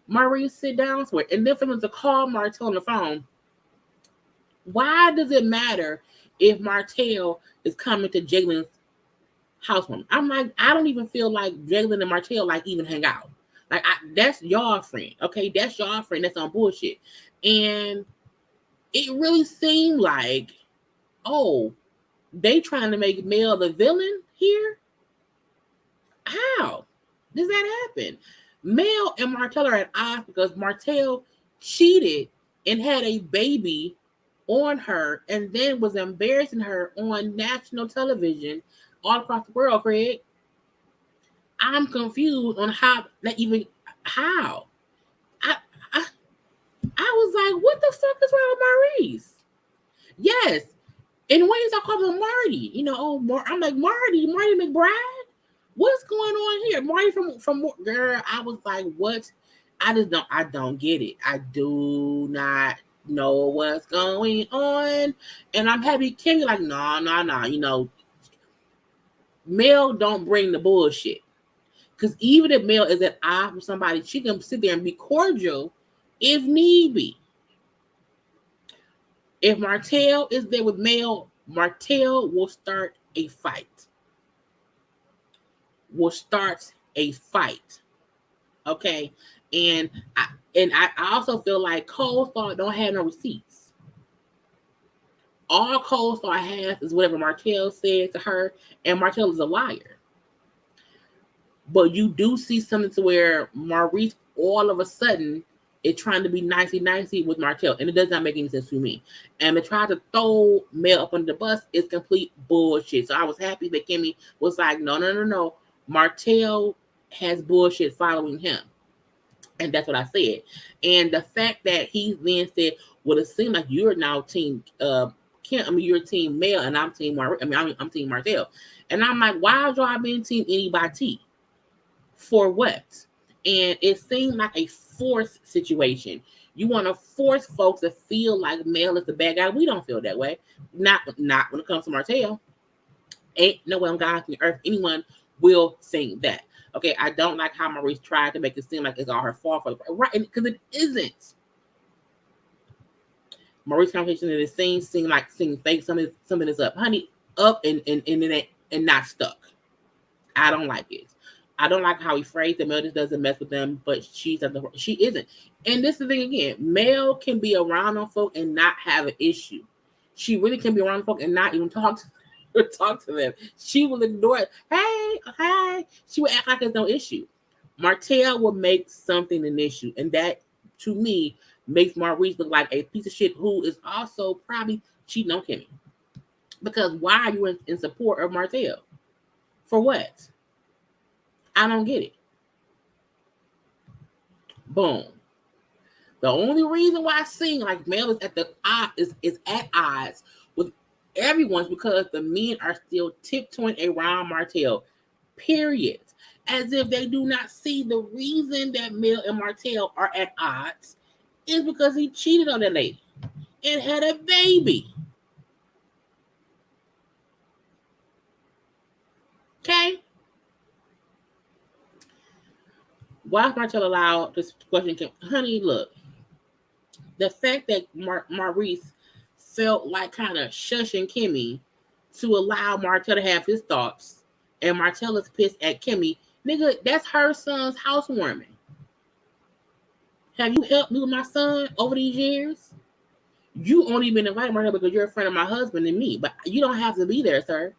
Speaker 1: Maurice, sit down somewhere. And then for them to call Martell on the phone, why does it matter if Martell is coming to Jalen's housewarming? I'm like, I don't even feel like Jalen and Martell like even hang out. Like, that's y'all friend, okay? That's y'all friend. That's on bullshit. And it really seemed like, oh, they trying to make Mel the villain here? How does that happen? Mel and Martell are at odds because Martell cheated and had a baby on her and then was embarrassing her on national television all across the world, Craig. I'm confused on how. I was like, what the fuck is wrong with Maurice? Yes. And when I call him Marty, I'm like, Marty McBride? What's going on here? Marty from girl, I was like, what? I don't get it. I do not know what's going on. And I'm happy Kimmy like, no. Mel don't bring the bullshit. Because even if Mel is at odds with somebody, she can sit there and be cordial if need be. If Martell is there with Mel, Martell will start a fight. Okay? And I also feel like Coleslaw don't have no receipts. All Coleslaw has is whatever Martell said to her, and Martell is a liar. But you do see something to where Maurice all of a sudden is trying to be nicey with Martell, and it does not make any sense to me. And to try to throw Mel up under the bus is complete bullshit. So I was happy that Kimmy was like, no. Martell has bullshit following him. And that's what I said. And the fact that he then said, well, it seems like you're now team Kim, you're team Mel and I'm team I'm team Martell. And I'm like, why are y'all being team anybody? For what? And it seemed like a forced situation. You want to force folks to feel like Mel is the bad guy. We don't feel that way. Not when it comes to Martell. Ain't no way on God's earth anyone will think that. Okay, I don't like how Maurice tried to make it seem like it's all her fault, right? Because it isn't. Maurice's conversation in this scene seemed fake. Something is up, honey, up and not stuck. I don't like it. I don't like how he phrased it. Mel just doesn't mess with them, but she isn't. And this is the thing again. Mel can be around on folk and not have an issue. She really can be around folk and not even talk to them. She will ignore it. Hey. She will act like there's no issue. Martell will make something an issue. And that, to me, makes Maurice look like a piece of shit who is also probably cheating on Kimmy. Because why are you in support of Martell? For what? I don't get it. Boom. The only reason why I sing like Mel is at the is at odds with everyone's because the men are still tiptoeing around Martell. Period. As if they do not see the reason that Mel and Martell are at odds is because he cheated on that lady and had a baby. Okay? Why is Martell allowed this question? Honey, look. The fact that Maurice felt like kind of shushing Kimmy to allow Martell to have his thoughts, and Martell is pissed at Kimmy. Nigga, that's her son's housewarming. Have you helped me with my son over these years? You only been invited, Martell, because you're a friend of my husband and me, but you don't have to be there, sir.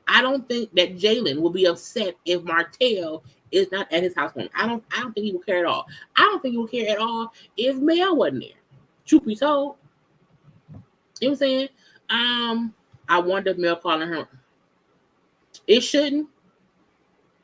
Speaker 1: I don't think that Jalen will be upset if Martell is not at his housewarming. I don't think he will care at all. I don't think he will care at all if Mel wasn't there. Truth be told. You know what I'm saying? I wonder if Mel calling her. It shouldn't.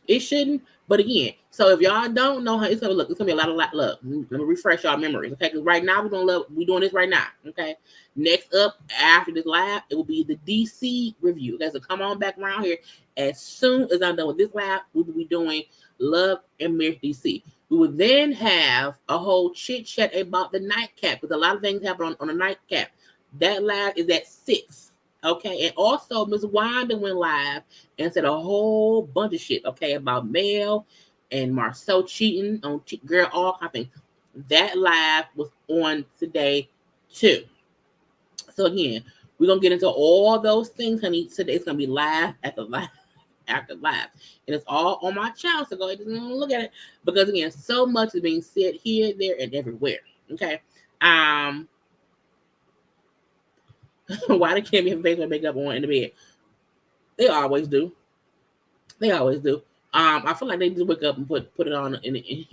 Speaker 1: It shouldn't. But again, so if y'all don't know how it's gonna look, it's gonna be a lot of look. Let me refresh y'all memories, okay? Because right now we're doing this right now, okay? Next up after this live, it will be the DC review. Okay, so come on back around here. As soon as I'm done with this live, we will be doing Love and Marriage DC. We will then have a whole chit chat about the nightcap because a lot of things happen on the nightcap. That live is at 6. Okay, and also Miss Wanda went live and said a whole bunch of shit, okay, about Mel and Marcel cheating on girl, all kind of things. That live was on today too. So again, we're gonna get into all those things, honey. Today's gonna be live after live after live, and it's all on my channel. So go ahead and look at it because again, so much is being said here, there, and everywhere. Okay, why did Kimmy have facial makeup on in the bed? They always do. They always do. I feel like they just wake up and put it on and it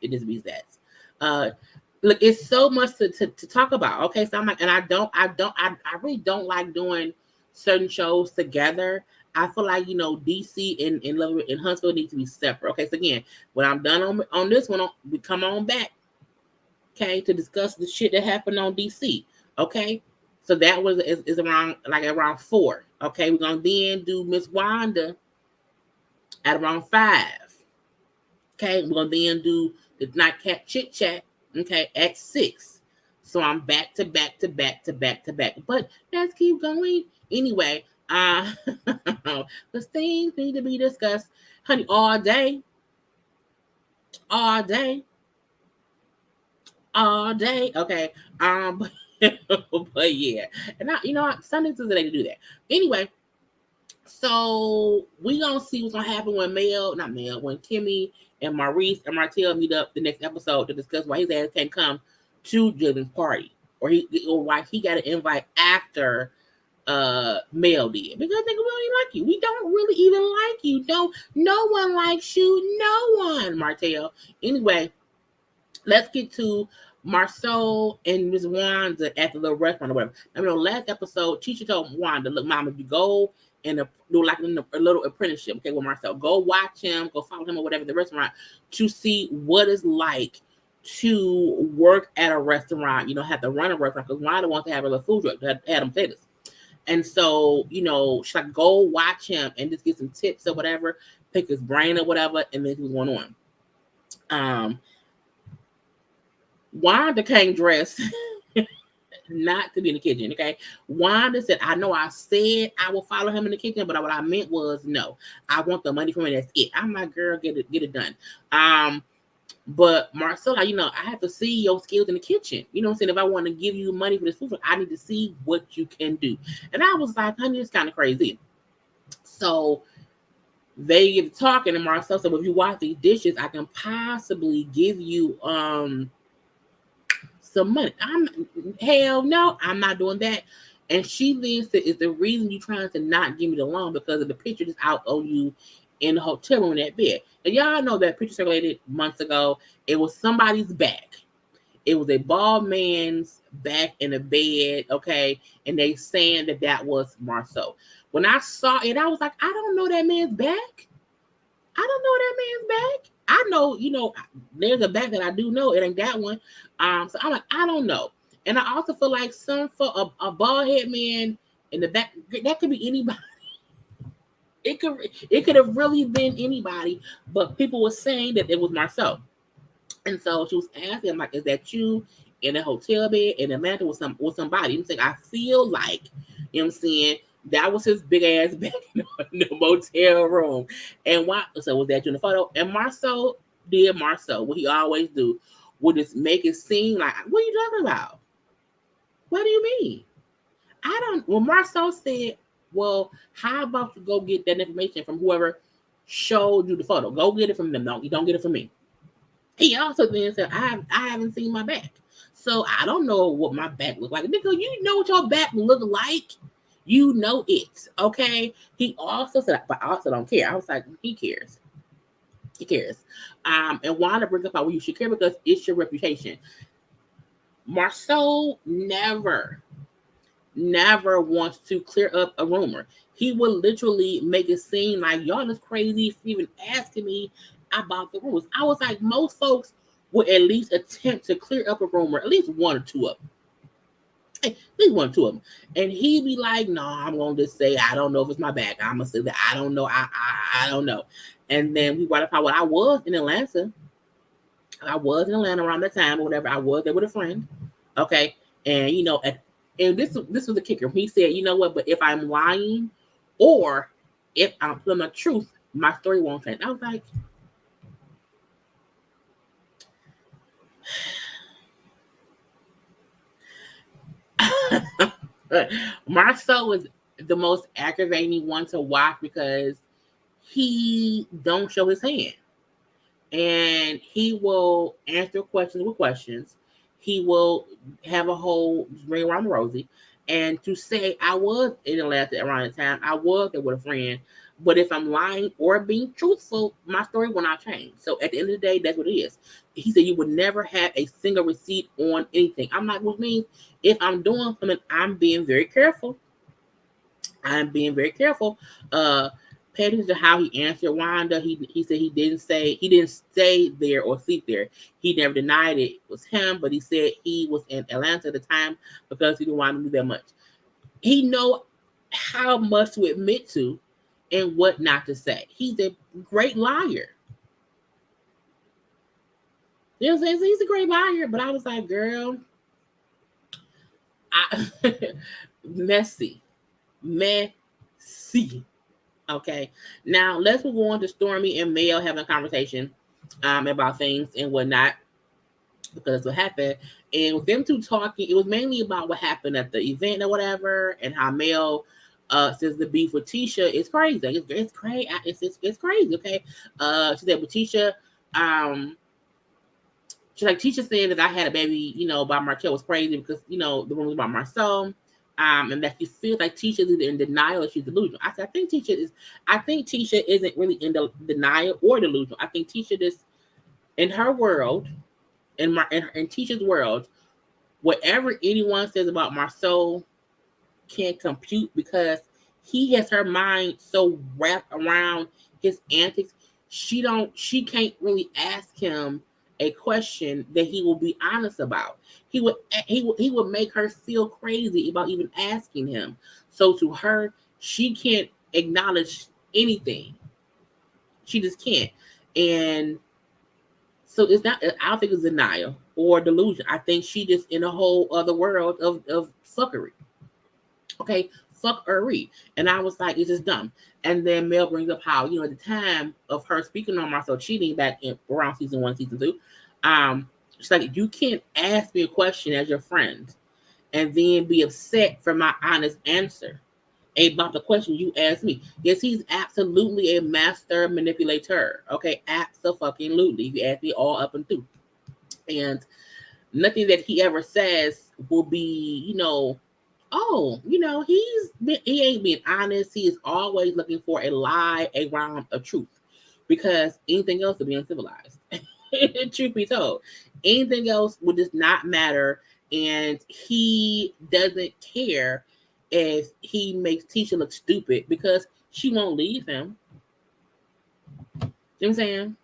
Speaker 1: just be that. Look, it's so much to talk about. Okay, so I'm like, and I really don't like doing certain shows together. I feel like DC and Huntsville need to be separate. Okay, so again, when I'm done on this one, we come on back. Okay, to discuss the shit that happened on DC. Okay. So that is around 4. Okay, we're gonna then do Miss Wanda at around 5. Okay, we're gonna then do the nightcap chit chat. Okay, at 6. So I'm back to back to back to back to back. But let's keep going anyway. Because things need to be discussed, honey, all day, all day, all day. Okay, but yeah, and Sundays is the day to do that. Anyway, so we gonna see what's gonna happen when when Kimmy and Maurice and Martell meet up the next episode to discuss why his ass can't come to Jalen's party, or why he got an invite after Mel did. Because nigga, we don't even like you. We don't really even like you. No one likes you. No one, Martell. Anyway, let's get to Marceau and Miss Wanda at the little restaurant or whatever. Last episode, teacher told Wanda, look, mom, if you go and do like a little apprenticeship, okay, with Marceau, go watch him, go follow him or whatever at the restaurant to see what it's like to work at a restaurant, have to run a restaurant, because Wanda wants to have a little food truck that had them potatoes. And so, she's like, go watch him and just get some tips or whatever, pick his brain or whatever, and then see what's going on. Wanda came dressed not to be in the kitchen, okay? Wanda said, I know I said I will follow him in the kitchen, but what I meant was, no, I want the money from him, that's it. I'm like, girl, get it done. But Marcella, I have to see your skills in the kitchen. You know what I'm saying? If I want to give you money for this food, I need to see what you can do. And I was like, honey, it's kind of crazy. So they get to talking, and Marcella said, well, if you wash these dishes, I can possibly give you some money. Hell no, I'm not doing that. And she then said, is the reason you trying to not give me the loan because of the picture that's out on you in the hotel room in that bed. And y'all know that picture circulated months ago. It was somebody's back. It was a bald man's back in a bed, okay? And they saying that was Marceau. When I saw it, I was like, I don't know that man's back. I don't know that man's back. I know, there's a back that I do know. It ain't that one. So I'm like, I don't know. And I also feel like for a bald head man in the back, that could be anybody. It could have really been anybody, but people were saying that it was Marcel. And so she was asking, I'm like, is that you in a hotel bed in Atlanta with somebody? I'm saying, I feel like, I'm saying, that was his big ass bed in the motel room. And why? So was that you in the photo? And Marcel did Marcel, what he always do, would just make it seem like, what are you talking about? What do you mean? I don't. Well, Marcel said, well, how about you go get that information from whoever showed you the photo? Go get it from them. No, you don't get it from me. He also then said, I haven't seen my back. So I don't know what my back look like. Nigga, you know what your back look like? You know it. Okay. He also said, but I also don't care. I was like, he cares. He cares. And why to bring up how you should care? Because it's your reputation. Marceau never wants to clear up a rumor. He will literally make it seem like y'all is crazy for even asking me about the rumors. I was like, most folks would at least attempt to clear up a rumor, at least one or two of them. At least one or two of them. And he'd be like, no, I'm going to just say, I don't know if it's my back. I'm going to say that I don't know. I don't know. And then we brought up how I was in Atlanta. I was in Atlanta around that time or whatever. I was there with a friend. Okay. And, and this was the kicker. He said, you know what, but if I'm lying or if I'm telling the truth, my story won't change. I was like, Marcel was the most aggravating one to watch because he don't show his hand. And he will answer questions with questions. He will have a whole ring around the rosy. And to say I was in Atlanta around the time, I was there with a friend. But if I'm lying or being truthful, my story will not change. So at the end of the day, that's what it is. He said you would never have a single receipt on anything. I'm like, which means if I'm doing something, I'm being very careful. I'm being very careful. Pay attention to how he answered Wanda. He said he didn't stay there or sleep there. He never denied it was him, but he said he was in Atlanta at the time because he didn't want to do that much. He know how much to admit to and what not to say. He's a great liar. You know what I'm saying? So he's a great liar, but I was like, girl, messy. Okay, now let's move on to Stormy and Mel having a conversation about things and whatnot because what happened. And with them two talking, it was mainly about what happened at the event or whatever, and how Mel says the beef with Tisha is crazy. It's crazy. It's crazy. Okay, she said with Tisha, she's like Tisha said that I had a baby, by Markel was crazy because the rumor was about Marcel. And that she feels like Tisha is either in denial or she's delusional. I said, I think Tisha isn't really in denial or delusional. I think Tisha just, in her world, in Tisha's world, whatever anyone says about Marceau can't compute because he has her mind so wrapped around his antics. She can't really ask him a question that he will be honest about. He would make her feel crazy about even asking him. So to her, she can't acknowledge anything. She just can't. And so it's not, I don't think it's denial or delusion. I think she just in a whole other world of fuckery. Okay, fuckery. And I was like, it's just dumb. And then Mel brings up how, at the time of her speaking on Marcel cheating back in around season 1, season 2, she's like, you can't ask me a question as your friend and then be upset for my honest answer about the question you asked me. Yes, he's absolutely a master manipulator. Okay, absolutely. If you ask me all up and through. And nothing that he ever says will be, he ain't being honest. He is always looking for a lie around a truth because anything else would be uncivilized. Truth be told, anything else would just not matter. And he doesn't care if he makes Tisha look stupid because she won't leave him. You know what I'm saying?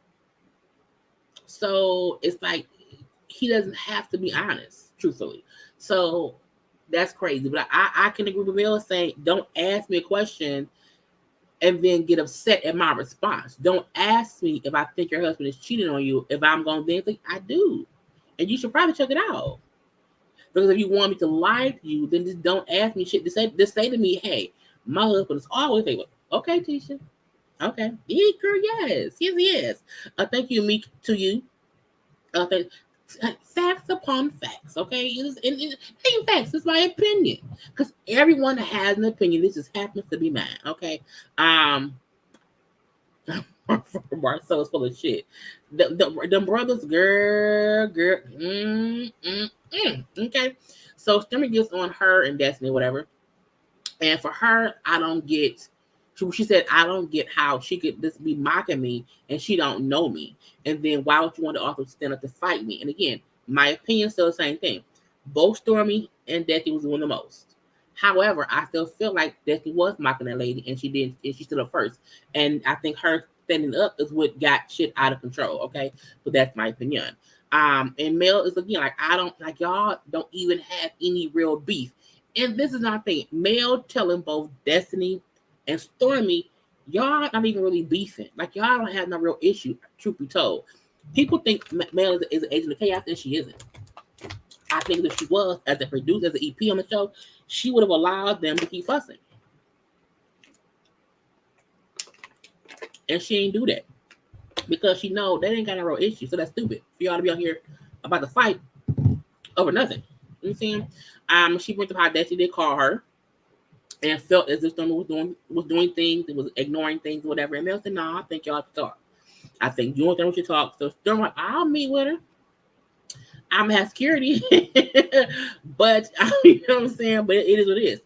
Speaker 1: So it's like he doesn't have to be honest, truthfully. So that's crazy. But I can agree with Mel saying, don't ask me a question and then get upset at my response. Don't ask me if I think your husband is cheating on you. If I'm going to then think I do, and you should probably check it out. Because if you want me to lie to you, then just don't ask me shit. Just say to me, hey, my husband is always faithful. Okay, Tisha. Okay. Yeah, girl, yes. Thank you, Meek, to you. Thank, facts upon facts, okay? Ain't facts. It's my opinion. Because everyone has an opinion. This just happens to be mine, okay? Marcel is full of shit. The brothers, girl, okay. So Stormy gets on her and Destiny, whatever. And for her, I don't get. She said, I don't get how she could just be mocking me and she don't know me. And then why would you want to also stand up to fight me? And again, my opinion still the same thing. Both Stormy and Destiny was doing the most. However, I still feel like Destiny was mocking that lady and she stood up first. And I think her standing up is what got shit out of control. Okay. But that's my opinion. And Mel is again like, I don't like y'all don't even have any real beef. And this is my thing. Mel telling both Destiny and Stormy, y'all not even really beefing. Like y'all don't have no real issue. Truth be told, people think Mel is an agent of chaos, and she isn't. I think that she was as a producer, as an EP on the show, she would have allowed them to keep fussing, and she ain't do that because she know they ain't got no real issue. So that's stupid for y'all to be out here about to fight over nothing. You know what I'm saying? She went to how Destiny did call her and felt as if Stormy was doing things and was ignoring things, whatever. And Mel said, "No, I think y'all should talk. I think you and Stormy should talk." So Stormy, like, I'll meet with her. I'm gonna have security, but you know what I'm saying. But it is what it is.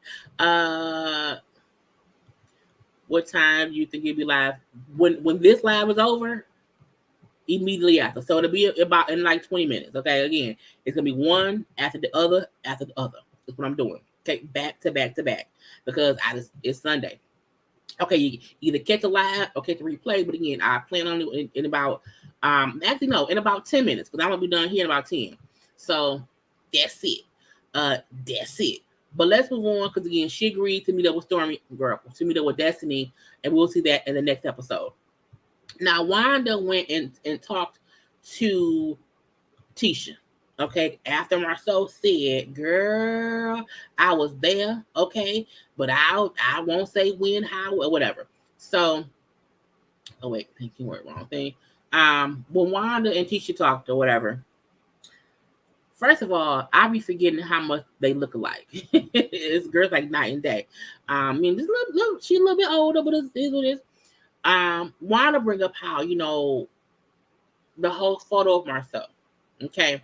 Speaker 1: What time do you think you'll be live? When this live is over, immediately after. So it'll be about in like 20 minutes. Okay, again, it's gonna be one after the other after the other. That's what I'm doing. Okay, back to back to back because it's Sunday. Okay, you either catch a live or catch a replay. But again, I plan on it in about actually no, in about 10 minutes because I'm gonna be done here in about 10. So that's it. That's it. But let's move on because again, she agreed to meet up with Stormy, girl, to meet up with Destiny, and we'll see that in the next episode. Now, Wanda went and talked to Tisha. Okay, after Marceau said, "Girl, I was there." Okay, but I won't say when, how, or whatever. So, oh wait, thank you, wrong thing. When Wanda and Tisha talked or whatever, first of all, I be forgetting how much they look alike. It's girls like night and day. I mean, this little, she's a little bit older, but it is what it is. Wanda bring up how the whole photo of Marceau. Okay.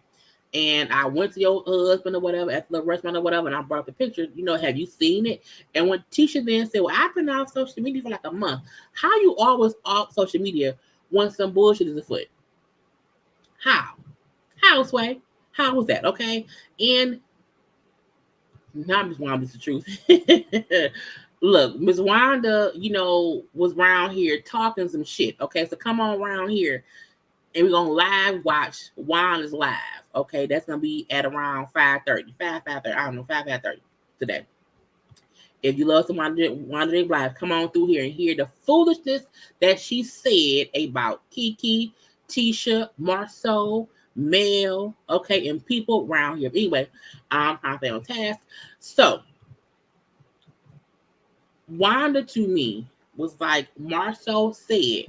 Speaker 1: And I went to your husband or whatever at the restaurant or whatever, and I brought up the picture. Have you seen it? And when Tisha then said, "Well, I've been off social media for like a month," how you always off social media when some bullshit is afoot? How? How, Sway? How was that? Okay. And now I'm just wondering the truth. Look, Miss Wanda, was around here talking some shit. Okay, so come on around here and we're gonna live watch Wanda's live. Okay, that's gonna be at around 5:30. 5:30. I don't know, 5:30 today. If you love some Wanda live, come on through here and hear the foolishness that she said about Kiki, Tisha, Marceau, Mel, okay, and people around here. Anyway, I'm stay on task. So Wanda to me was like Marceau said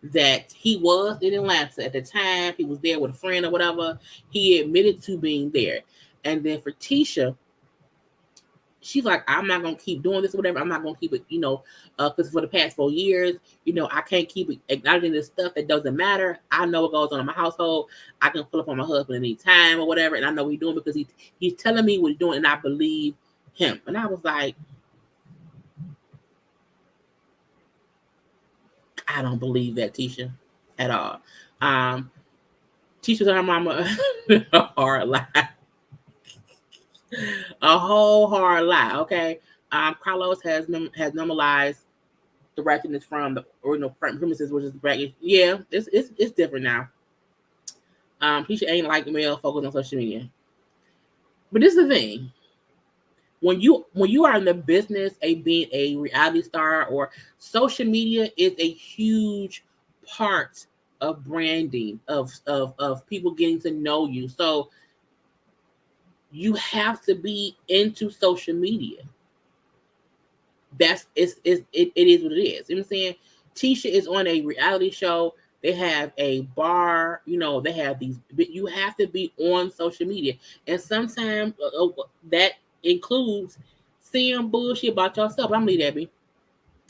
Speaker 1: that he was in Atlanta at the time. He was there with a friend or whatever. He admitted to being there. And then for Tisha, she's like, I'm not going to keep doing this or whatever. I'm not going to keep it, because for the past 4 years, I can't keep acknowledging this stuff that doesn't matter. I know what goes on in my household. I can pull up on my husband any time or whatever. And I know what he's doing because he's telling me what he's doing and I believe him. And I was like, I don't believe that, Tisha, at all. Tisha told her mama a hard lie. A whole hard lie, okay? Carlos has normalized the ratchetness from the original premises, which is bragging. Yeah, it's different now. Tisha ain't like male focused on social media. But this is the thing. When you are in the business of being a reality star, or social media is a huge part of branding, of people getting to know you. So you have to be into social media. It is what it is. You know what I'm saying? Tisha is on a reality show. They have a bar, they have these, but you have to be on social media. And sometimes that includes seeing bullshit about yourself. I'm leave that be.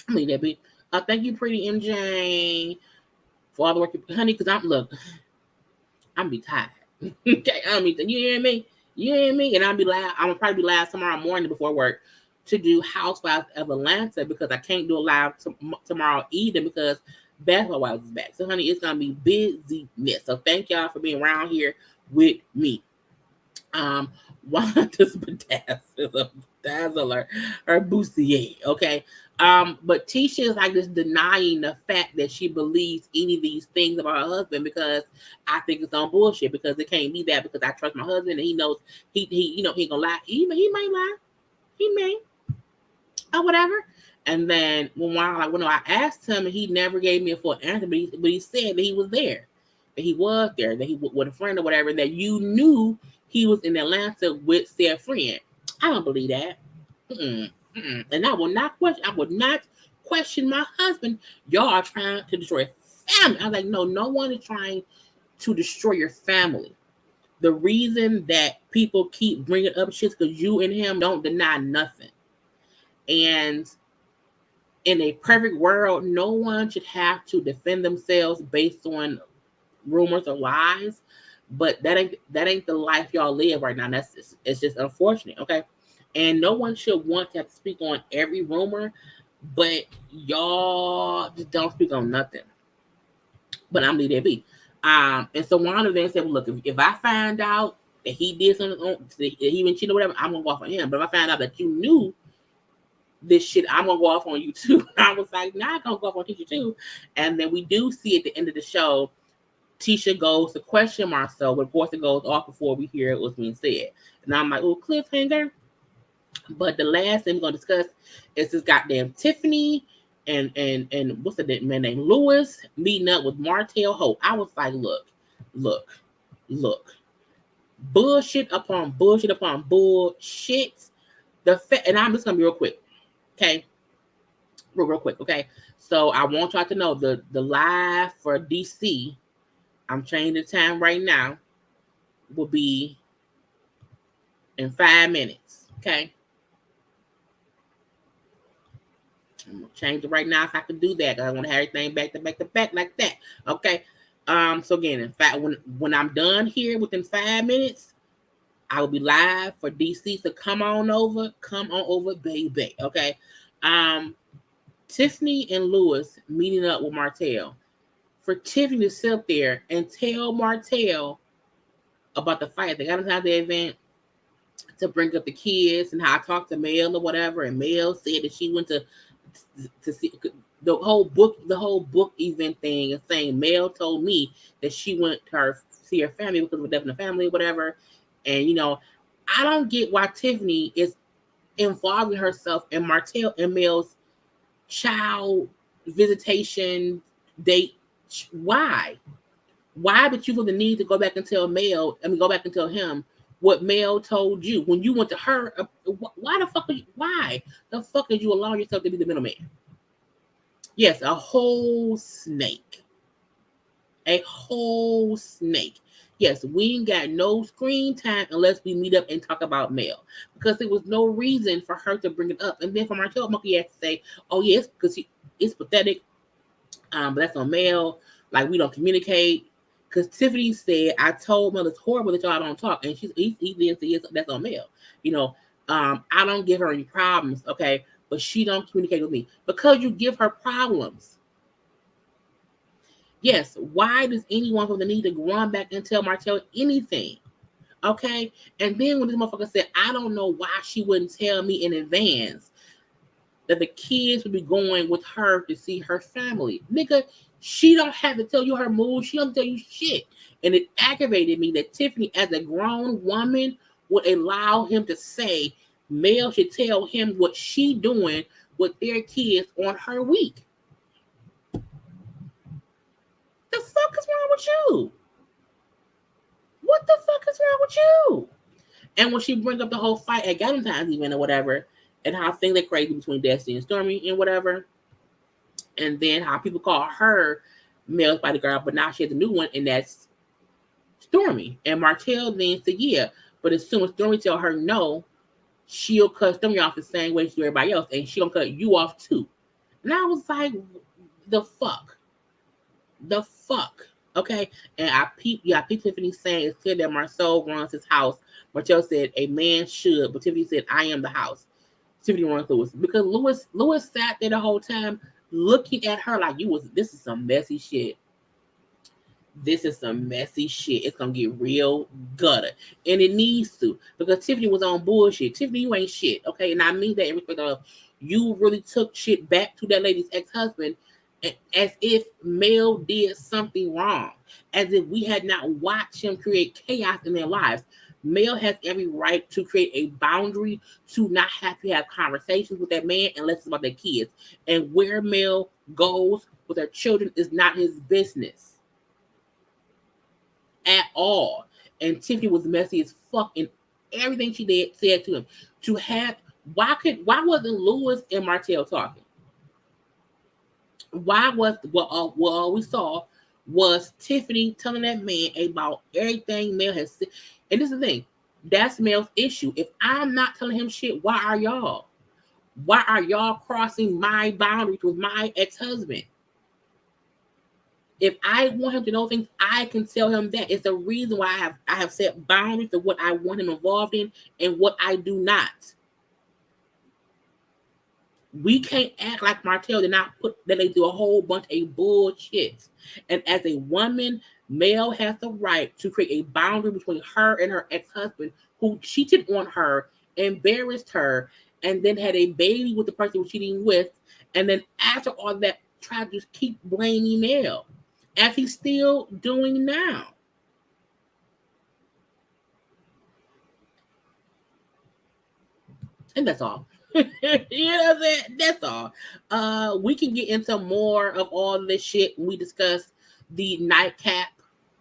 Speaker 1: Thank you, pretty MJ, for all the work, honey, because I'm be tired. Okay, you hear me? You hear me? And I'm gonna probably be live tomorrow morning before work to do Housewives of Atlanta, because I can't do a live tomorrow either, because Basketball Wives is back. So, honey, it's gonna be busyness. So, thank y'all for being around here with me. Wanda's bedazzler or bustier, okay? But Tisha is like just denying the fact that she believes any of these things about her husband, because I think it's on bullshit, because it can't be that, because I trust my husband and he knows he ain't gonna lie. He might lie. He may. Or whatever. And then when I asked him, he never gave me a full answer, but he said that he was there. That he was there, that he with a friend or whatever, that you knew he was in Atlanta with said friend. I don't believe that. And I will not question my husband. Y'all are trying to destroy family. I was like, no one is trying to destroy your family. The reason that people keep bringing up shit because you and him don't deny nothing. And in a perfect world, no one should have to defend themselves based on rumors or lies. But that ain't the life y'all live right now. It's just unfortunate, okay? And no one should want to have to speak on every rumor, but y'all just don't speak on nothing. But I'm leave that be. And so one of them said, well, look, if I find out that he did something, that he even cheated or whatever, I'm gonna go off on him. But if I find out that you knew this shit, I'm gonna go off on you too. I was like, nah, I'm gonna go off on Tisha too. And then we do see at the end of the show, Tisha goes to question Marcel, but of course it goes off before we hear what's being said. And I'm like, oh, cliffhanger. But the last thing we're gonna discuss is this goddamn Tiffany and what's the man named Lewis meeting up with Martell Hope. I was like, look. Bullshit upon bullshit upon bullshit. And I'm just gonna be real quick. Okay. Real quick, okay. So I want y'all to know the live for DC, I'm changing the time right now, will be in 5 minutes. Okay. I'm gonna change it right now if I can do that, because I want to have everything back to back like that. Okay. So again, in fact, when I'm done here within 5 minutes, I will be live for DC. So come on over, baby. Okay. Tiffany and Lewis meeting up with Martell. For Tiffany to sit there and tell Martell about the fight, they got to have the event to bring up the kids and how I talked to Mel or whatever, and Mel said that she went to see the whole book event thing, and saying Mel told me that she went to see her family because of a death in the family or whatever. And I don't get why Tiffany is involving herself in Martell and Mel's child visitation date. Why did you feel the need to go back and tell him what Mel told you when you went to her? Why the fuck did you allow yourself to be the middleman? Yes, a whole snake. Yes, we ain't got no screen time unless we meet up and talk about Mel, because there was no reason for her to bring it up. And then for Martell Monkey has to say, oh yes, because it's pathetic. But that's on Mel. Like, we don't communicate. Because Tiffany said, I told Mel it's horrible that y'all don't talk. And he didn't say, yes, that's on Mel. I don't give her any problems, okay? But she don't communicate with me. Because you give her problems. Yes, why does anyone feel the need to go on back and tell Martell anything? Okay? And then when this motherfucker said, I don't know why she wouldn't tell me in advance that the kids would be going with her to see her family. Nigga, she don't have to tell you her mood. She don't tell you shit. And it aggravated me that Tiffany, as a grown woman, would allow him to say Mel should tell him what she doing with their kids on her week. The fuck is wrong with you? What the fuck is wrong with you? And when she bring up the whole fight at Valentine's event or whatever, and how things are crazy between Destiny and Stormy and whatever, and then how people call her Mel's bodyguard, but now she has a new one, and that's Stormy. And Martell then said, yeah, but as soon as Stormy tell her no, she'll cut Stormy off the same way she do everybody else, and she'll cut you off too. And I was like, the fuck? The fuck? Okay? And I peeped Tiffany saying it's clear that Marceau runs his house. Martell said a man should, but Tiffany said, I am the house. Tiffany runs Lewis. Because Lewis sat there the whole time looking at her like this is some messy shit. This is some messy shit. It's gonna get real gutter. And it needs to. Because Tiffany was on bullshit. Tiffany, you ain't shit. Okay. And I mean that in respect of you really took shit back to that lady's ex-husband as if Mel did something wrong. As if we had not watched him create chaos in their lives. Mel has every right to create a boundary to not have to have conversations with that man unless it's about their kids. And where Mel goes with her children is not his business at all. And Tiffany was messy as fuck in everything she said to him. Why wasn't Lewis and Martell talking? Why was what all we saw was Tiffany telling that man about everything Mel has said. And this is the thing, that's Mel's issue. If I'm not telling him shit, why are y'all? Why are y'all crossing my boundaries with my ex-husband? If I want him to know things, I can tell him that. It's the reason why I have set boundaries of what I want him involved in and what I do not. We can't act like Martell did not put that they do a whole bunch of bullshit. And as a woman, Mel has the right to create a boundary between her and her ex-husband who cheated on her, embarrassed her, and then had a baby with the person he was cheating with. And then after all that, tried to keep blaming Mel, as he's still doing now. And that's all. You know what I'm saying? That's all. We can get into more of all this shit when we discuss the nightcap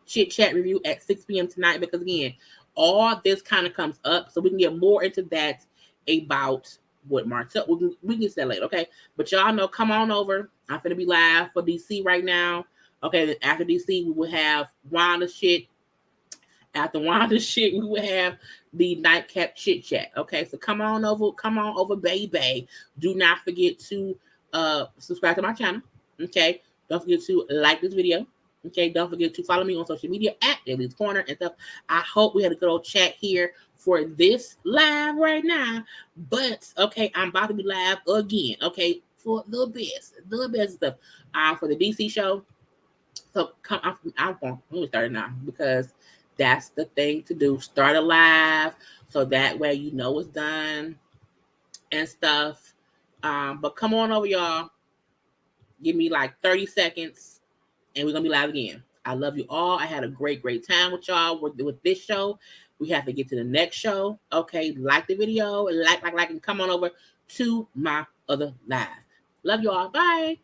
Speaker 1: chit chat review at 6 p.m. tonight, because again, all this kind of comes up, so we can get more into that about what Martell. We can get to that later, okay? But y'all know, come on over. I'm finna be live for DC right now. Okay, then after DC, we will have Wanda shit. After Wanda shit, we will have the nightcap chit chat. Okay, so come on over, baby. Do not forget to subscribe to my channel. Okay, don't forget to like this video. Okay, don't forget to follow me on social media at JayLeesCorner and stuff. I hope we had a good old chat here for this live right now. But okay, I'm about to be live again. Okay, for the best stuff. For the DC show. So I'm going to start it now because that's the thing to do. Start a live so that way you know it's done and stuff. But come on over, y'all. Give me like 30 seconds and we're going to be live again. I love you all. I had a great time with y'all with this show. We have to get to the next show. Okay, like the video, like, and come on over to my other live. Love you all. Bye.